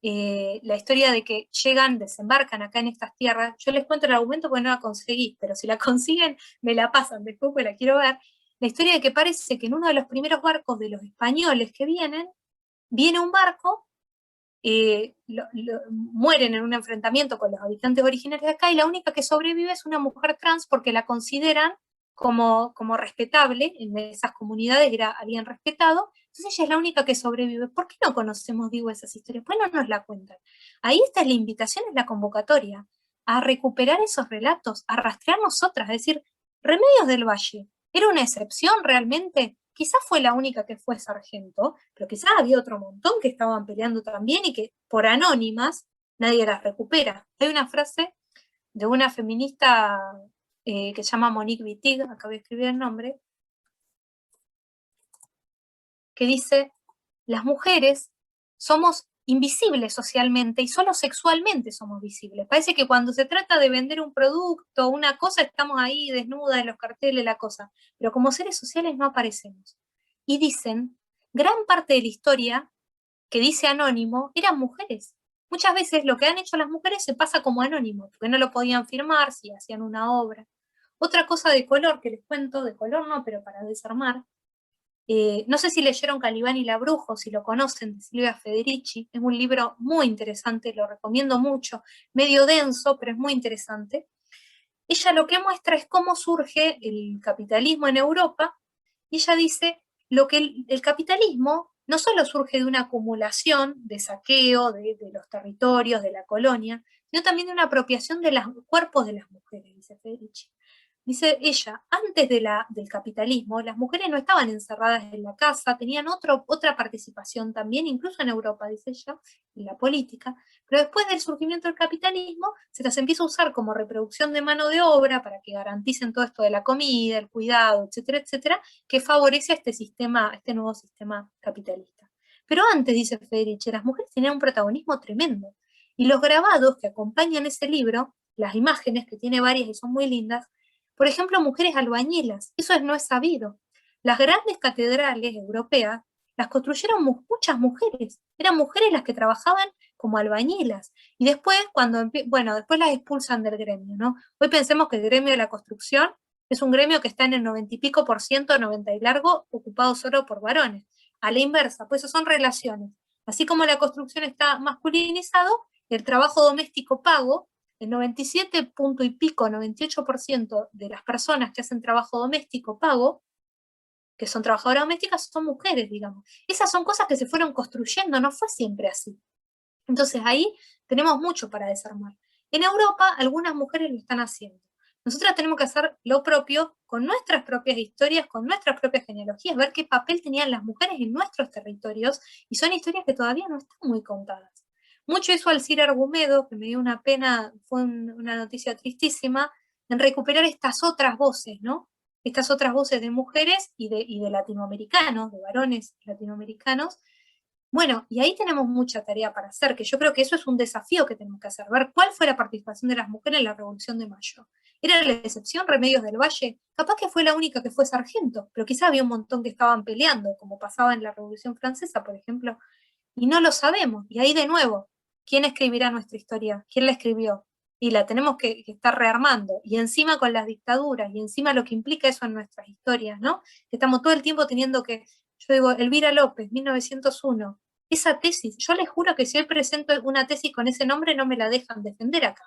la historia de que llegan, desembarcan acá en estas tierras, yo les cuento el argumento porque no la conseguí, pero si la consiguen me la pasan después porque la quiero ver, la historia de que parece que en uno de los primeros barcos de los españoles que viene un barco, mueren en un enfrentamiento con los habitantes originarios de acá y la única que sobrevive es una mujer trans porque la consideran como respetable, en esas comunidades era alguien respetado, entonces ella es la única que sobrevive. ¿Por qué no conocemos, digo, esas historias? ¿Por qué no nos la cuentan? Ahí está la invitación, es la convocatoria, a recuperar esos relatos, a rastrear nosotras, es decir, Remedios del Valle, ¿era una excepción realmente? Quizás fue la única que fue sargento, pero quizás había otro montón que estaban peleando también y que por anónimas nadie las recupera. Hay una frase de una feminista que se llama Monique Wittig, acá voy a escribir el nombre, que dice, las mujeres somos invisibles socialmente y solo sexualmente somos visibles. Parece que cuando se trata de vender un producto, una cosa, estamos ahí desnudas en los carteles, la cosa, pero como seres sociales no aparecemos. Y dicen, gran parte de la historia que dice anónimo eran mujeres. Muchas veces lo que han hecho las mujeres se pasa como anónimo, porque no lo podían firmar si hacían una obra. Otra cosa de color que les cuento, de color no, pero para desarmar, no sé si leyeron Calibán y la Bruja, si lo conocen, de Silvia Federici, es un libro muy interesante, lo recomiendo mucho, medio denso, pero es muy interesante. Ella lo que muestra es cómo surge el capitalismo en Europa, y ella dice lo que el capitalismo no solo surge de una acumulación, de saqueo de los territorios, de la colonia, sino también de una apropiación de los cuerpos de las mujeres, dice Federici. Dice ella, antes del capitalismo, las mujeres no estaban encerradas en la casa, tenían otra participación también, incluso en Europa, dice ella, en la política, pero después del surgimiento del capitalismo, se las empieza a usar como reproducción de mano de obra para que garanticen todo esto de la comida, el cuidado, etcétera, que favorece a este sistema, a este nuevo sistema capitalista. Pero antes, dice Federici, las mujeres tenían un protagonismo tremendo, y los grabados que acompañan ese libro, las imágenes, que tiene varias y son muy lindas, por ejemplo, mujeres albañilas, eso no es sabido. Las grandes catedrales europeas las construyeron muchas mujeres, eran mujeres las que trabajaban como albañilas. Y después, después las expulsan del gremio, ¿no? Hoy pensemos que el gremio de la construcción es un gremio que está en el 90 y pico por ciento, 90 y largo, ocupado solo por varones. A la inversa, pues eso son relaciones. Así como la construcción está masculinizado, el trabajo doméstico pago, el 97 punto y pico, 98% de las personas que hacen trabajo doméstico pago, que son trabajadoras domésticas, son mujeres, digamos. Esas son cosas que se fueron construyendo, no fue siempre así. Entonces ahí tenemos mucho para desarmar. En Europa algunas mujeres lo están haciendo. Nosotras tenemos que hacer lo propio con nuestras propias historias, con nuestras propias genealogías, ver qué papel tenían las mujeres en nuestros territorios, y son historias que todavía no están muy contadas. Mucho hizo Alcira Argumedo, que me dio una pena, fue una noticia tristísima, en recuperar estas otras voces, ¿no? Estas otras voces de mujeres y de latinoamericanos, de varones latinoamericanos. Bueno, y ahí tenemos mucha tarea para hacer, que yo creo que eso es un desafío que tenemos que hacer, ver cuál fue la participación de las mujeres en la Revolución de Mayo. ¿Era la excepción Remedios del Valle? Capaz que fue la única que fue sargento, pero quizá había un montón que estaban peleando, como pasaba en la Revolución Francesa, por ejemplo, y no lo sabemos. Y ahí de nuevo, ¿quién escribirá nuestra historia? ¿Quién la escribió? Y la tenemos que estar rearmando. Y encima con las dictaduras, y encima lo que implica eso en nuestras historias, ¿no? Que estamos todo el tiempo teniendo que, yo digo, Elvira López, 1901, esa tesis, yo les juro que si hoy presento una tesis con ese nombre no me la dejan defender acá.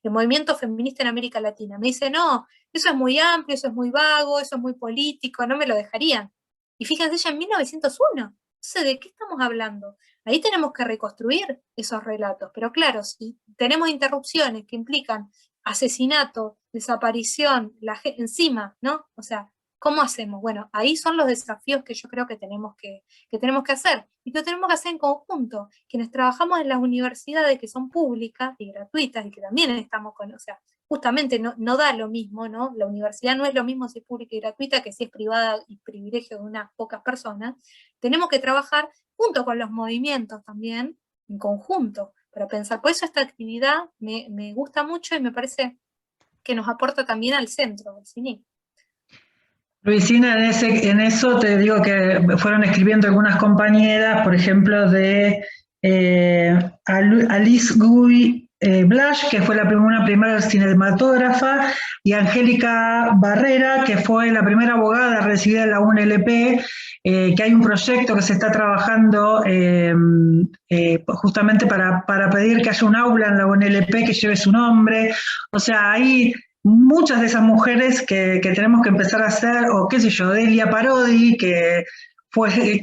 El movimiento feminista en América Latina. Me dice, no, eso es muy amplio, eso es muy vago, eso es muy político, no me lo dejarían. Y fíjense, ella en 1901. Entonces, ¿de qué estamos hablando? Ahí tenemos que reconstruir esos relatos, pero claro, si tenemos interrupciones que implican asesinato, desaparición, encima, ¿no? O sea, ¿cómo hacemos? Bueno, ahí son los desafíos que yo creo que tenemos que hacer, y que tenemos que hacer en conjunto. Quienes trabajamos en las universidades que son públicas y gratuitas, y que también estamos con, o sea, justamente no da lo mismo, ¿no? La universidad no es lo mismo si es pública y gratuita que si es privada y privilegio de unas pocas personas. Tenemos que trabajar junto con los movimientos también, en conjunto, para pensar. Por eso esta actividad me gusta mucho y me parece que nos aporta también al centro del CINIC. Luisina, en eso te digo que fueron escribiendo algunas compañeras, por ejemplo, de Alice Guy Blash, que fue una primera cinematógrafa, y Angélica Barrera, que fue la primera abogada recibida en la UNLP, que hay un proyecto que se está trabajando justamente para pedir que haya un aula en la UNLP que lleve su nombre. O sea, hay muchas de esas mujeres que tenemos que empezar a hacer, o qué sé yo, Delia Parodi, que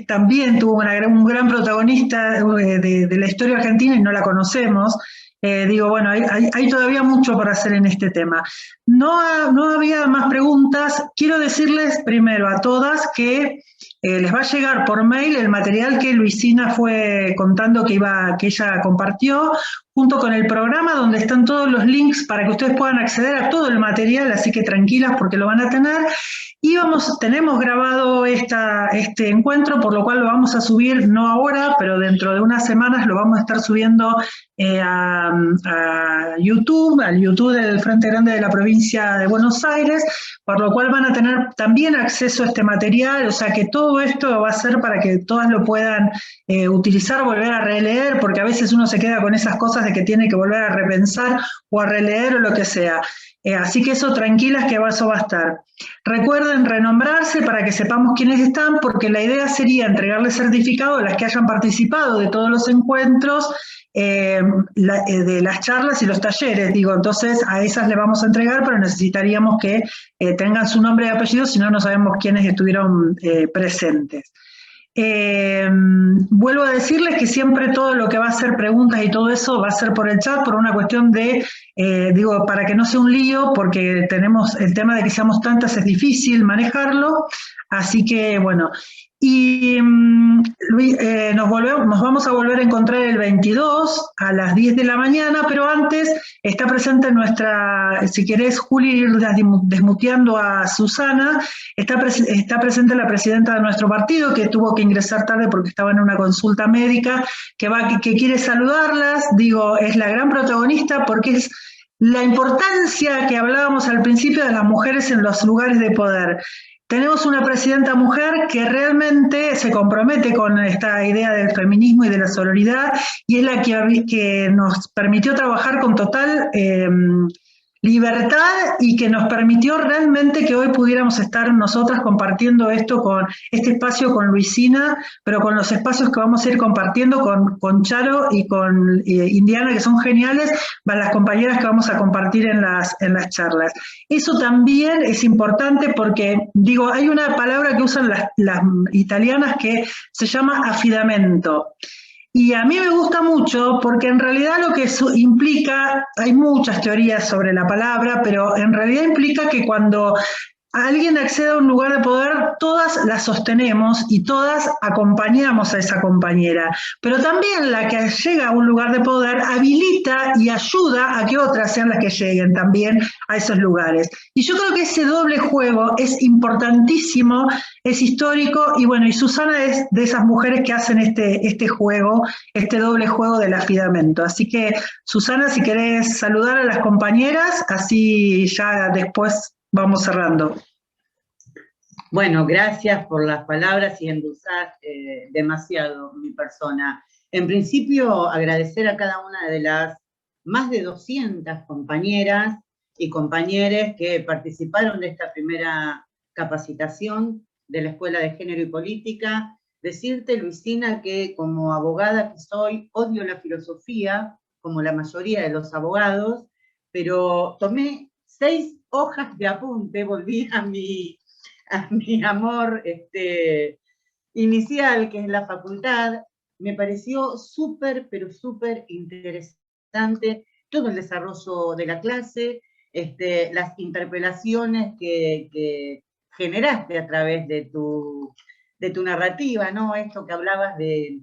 también tuvo un gran protagonista de la historia argentina y no la conocemos. Digo, bueno, hay todavía mucho para hacer en este tema. No había más preguntas. Quiero decirles primero a todas que les va a llegar por mail el material que Luisina fue contando que ella compartió, junto con el programa donde están todos los links para que ustedes puedan acceder a todo el material, así que tranquilas porque lo van a tener. Y tenemos grabado este encuentro, por lo cual lo vamos a subir, no ahora, pero dentro de unas semanas lo vamos a estar subiendo a YouTube, al YouTube del Frente Grande de la provincia de Buenos Aires, por lo cual van a tener también acceso a este material, o sea que todo esto va a ser para que todas lo puedan utilizar, volver a releer, porque a veces uno se queda con esas cosas de que tiene que volver a repensar o a releer o lo que sea. Así que eso, tranquilas que eso va a estar. Recuerden renombrarse para que sepamos quiénes están, porque la idea sería entregarles certificado a las que hayan participado de todos los encuentros, de las charlas y los talleres, digo, entonces a esas le vamos a entregar, pero necesitaríamos que tengan su nombre y apellido, si no, no sabemos quiénes estuvieron presentes. Vuelvo a decirles que siempre todo lo que va a ser preguntas y todo eso va a ser por el chat, por una cuestión de, digo, para que no sea un lío, porque tenemos el tema de que seamos tantas, es difícil manejarlo, así que bueno. Y Luis, nos vamos a volver a encontrar el 22 a las 10 de la mañana, pero antes está presente nuestra, si querés, Juli, ir desmuteando a Susana, está presente la presidenta de nuestro partido, que tuvo que ingresar tarde porque estaba en una consulta médica, que quiere saludarlas, digo, es la gran protagonista porque es la importancia que hablábamos al principio de las mujeres en los lugares de poder. Tenemos una presidenta mujer que realmente se compromete con esta idea del feminismo y de la sororidad, y es la que nos permitió trabajar con total libertad y que nos permitió realmente que hoy pudiéramos estar nosotras compartiendo esto con este espacio con Luisina, pero con los espacios que vamos a ir compartiendo con Charo y con Indiana, que son geniales, para las compañeras que vamos a compartir en las charlas. Eso también es importante porque, digo, hay una palabra que usan las italianas que se llama affidamento. Y a mí me gusta mucho porque en realidad lo que implica, hay muchas teorías sobre la palabra, pero en realidad implica que cuando alguien accede a un lugar de poder, todas la sostenemos y todas acompañamos a esa compañera. Pero también la que llega a un lugar de poder habilita y ayuda a que otras sean las que lleguen también a esos lugares. Y yo creo que ese doble juego es importantísimo, es histórico, y bueno, y Susana es de esas mujeres que hacen este juego, este doble juego del afidamento. Así que, Susana, si querés saludar a las compañeras, así ya después vamos cerrando. Bueno, gracias por las palabras y endulzar demasiado mi persona. En principio, agradecer a cada una de las más de 200 compañeras y compañeros que participaron de esta primera capacitación de la Escuela de Género y Política. Decirte, Luisina, que como abogada que soy, odio la filosofía, como la mayoría de los abogados, pero tomé 6 hojas de apunte, volví a mi amor inicial, que es la facultad. Me pareció súper, pero súper interesante todo el desarrollo de la clase, las interpelaciones que generaste a través de tu narrativa, ¿no? Esto que hablabas de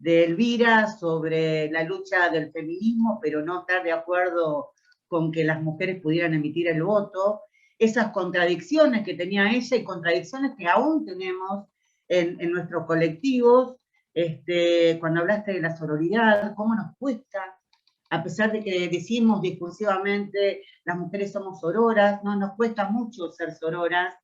Elvira sobre la lucha del feminismo, pero no estar de acuerdo con que las mujeres pudieran emitir el voto, esas contradicciones que tenía ella y contradicciones que aún tenemos en nuestros colectivos, cuando hablaste de la sororidad, cómo nos cuesta, a pesar de que decimos discursivamente las mujeres somos sororas, no nos cuesta mucho ser sororas,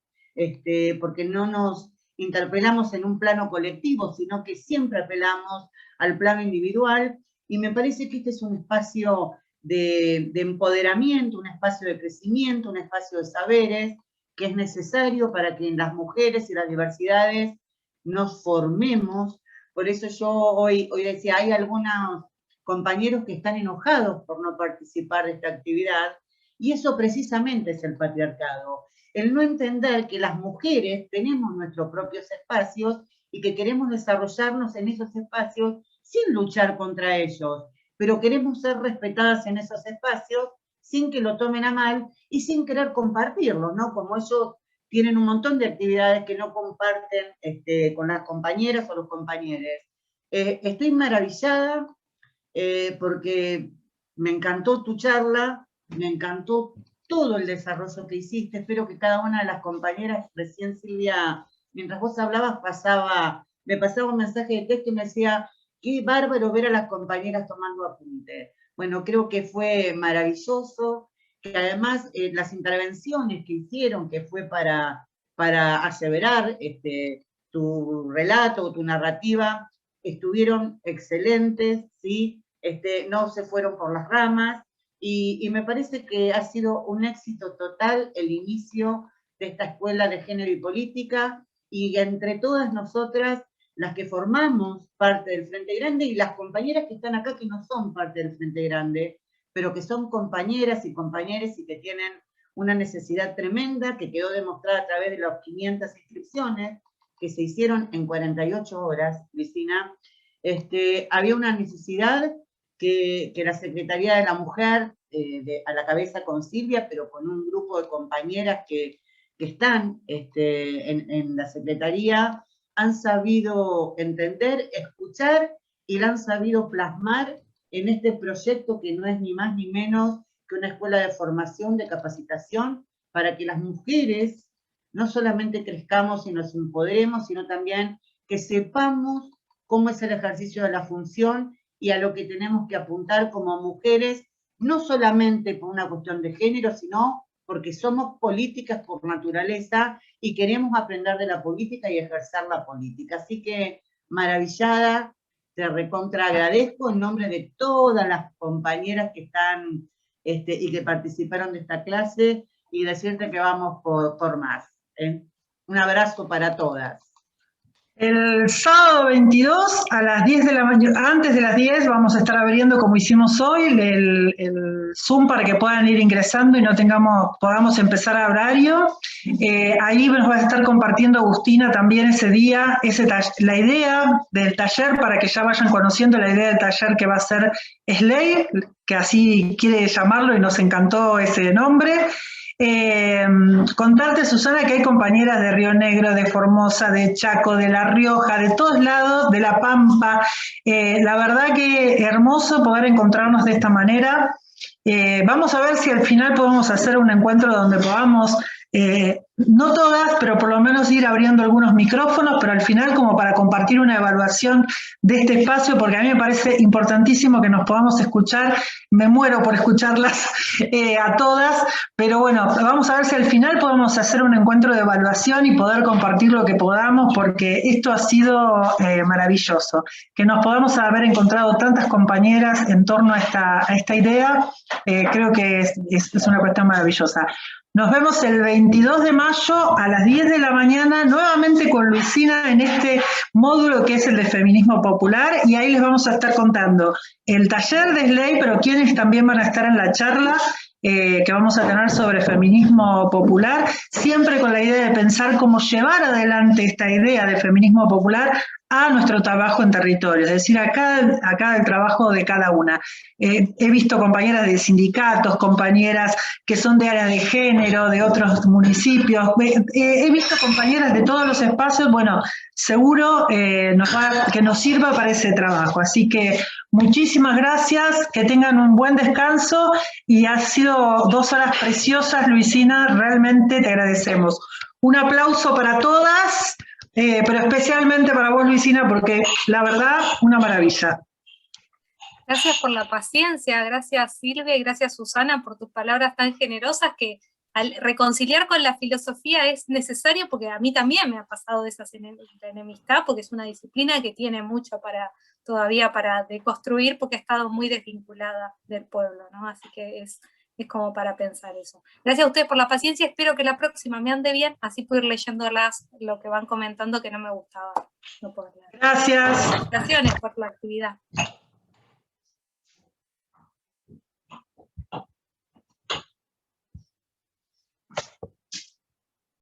porque no nos interpelamos en un plano colectivo, sino que siempre apelamos al plano individual, y me parece que este es un espacio de empoderamiento, un espacio de crecimiento, un espacio de saberes, que es necesario para que las mujeres y las diversidades nos formemos. Por eso yo hoy decía, hay algunos compañeros que están enojados por no participar de esta actividad, y eso precisamente es el patriarcado. El no entender que las mujeres tenemos nuestros propios espacios y que queremos desarrollarnos en esos espacios sin luchar contra ellos, pero queremos ser respetadas en esos espacios sin que lo tomen a mal y sin querer compartirlos, ¿no? Como ellos tienen un montón de actividades que no comparten con las compañeras o los compañeros. Estoy maravillada porque me encantó tu charla, me encantó todo el desarrollo que hiciste. Espero que cada una de las compañeras, recién Silvia, mientras vos hablabas, me pasaba un mensaje de texto y me decía, qué bárbaro ver a las compañeras tomando apuntes, bueno, creo que fue maravilloso, que además las intervenciones que hicieron, que fue para aseverar tu relato o tu narrativa, estuvieron excelentes, ¿sí? No se fueron por las ramas, y me parece que ha sido un éxito total el inicio de esta Escuela de Género y Política, y entre todas nosotras, las que formamos parte del Frente Grande, y las compañeras que están acá que no son parte del Frente Grande, pero que son compañeras y compañeros y que tienen una necesidad tremenda que quedó demostrada a través de las 500 inscripciones que se hicieron en 48 horas, Cristina. Había una necesidad que la Secretaría de la Mujer, a la cabeza con Silvia, pero con un grupo de compañeras que están en la Secretaría, han sabido entender, escuchar y la han sabido plasmar en este proyecto que no es ni más ni menos que una escuela de formación, de capacitación, para que las mujeres no solamente crezcamos y nos empoderemos, sino también que sepamos cómo es el ejercicio de la función y a lo que tenemos que apuntar como mujeres, no solamente por una cuestión de género, sino porque somos políticas por naturaleza y queremos aprender de la política y ejercer la política. Así que, maravillada, te recontra agradezco en nombre de todas las compañeras que están y que participaron de esta clase, y decirte que vamos por más. Un abrazo para todas. El sábado 22 a las 10 de la mañana, antes de las 10, vamos a estar abriendo, como hicimos hoy, el Zoom para que puedan ir ingresando y podamos empezar a horario. Ahí nos va a estar compartiendo Agustina también ese día, la idea del taller, para que ya vayan conociendo la idea del taller que va a ser SLEI, que así quiere llamarlo y nos encantó ese nombre. Contarte, Susana, que hay compañeras de Río Negro, de Formosa, de Chaco, de La Rioja, de todos lados, de La Pampa. La verdad que hermoso poder encontrarnos de esta manera. Vamos a ver si al final podemos hacer un encuentro donde podamos, no todas, pero por lo menos ir abriendo algunos micrófonos, pero al final como para compartir una evaluación de este espacio, porque a mí me parece importantísimo que nos podamos escuchar. Me muero por escucharlas a todas, pero bueno, vamos a ver si al final podemos hacer un encuentro de evaluación y poder compartir lo que podamos, porque esto ha sido maravilloso. Que nos podamos haber encontrado tantas compañeras en torno a esta idea, creo que es una cuestión maravillosa. Nos vemos el 22 de mayo a las 10 de la mañana, nuevamente con Luisina en este módulo que es el de Feminismo Popular, y ahí les vamos a estar contando el taller de SLEI, pero quienes también van a estar en la charla que vamos a tener sobre feminismo popular, siempre con la idea de pensar cómo llevar adelante esta idea de feminismo popular a nuestro trabajo en territorio, es decir, acá el trabajo de cada una. He visto compañeras de sindicatos, compañeras que son de área de género, de otros municipios, he visto compañeras de todos los espacios. Bueno, seguro que nos sirva para ese trabajo. Así que muchísimas gracias, que tengan un buen descanso, y ha sido 2 horas preciosas, Luisina, realmente te agradecemos. Un aplauso para todas. Pero especialmente para vos, Luisina, porque la verdad, una maravilla. Gracias por la paciencia, gracias Silvia y gracias Susana por tus palabras tan generosas, que al reconciliar con la filosofía es necesario, porque a mí también me ha pasado de esa enemistad, porque es una disciplina que tiene mucho todavía para deconstruir, porque ha estado muy desvinculada del pueblo, ¿no? Así que es como para pensar eso. Gracias a ustedes por la paciencia, espero que la próxima me ande bien, así puedo ir leyéndolas lo que van comentando, que no me gustaba no poder leer. Gracias. Felicitaciones por la actividad.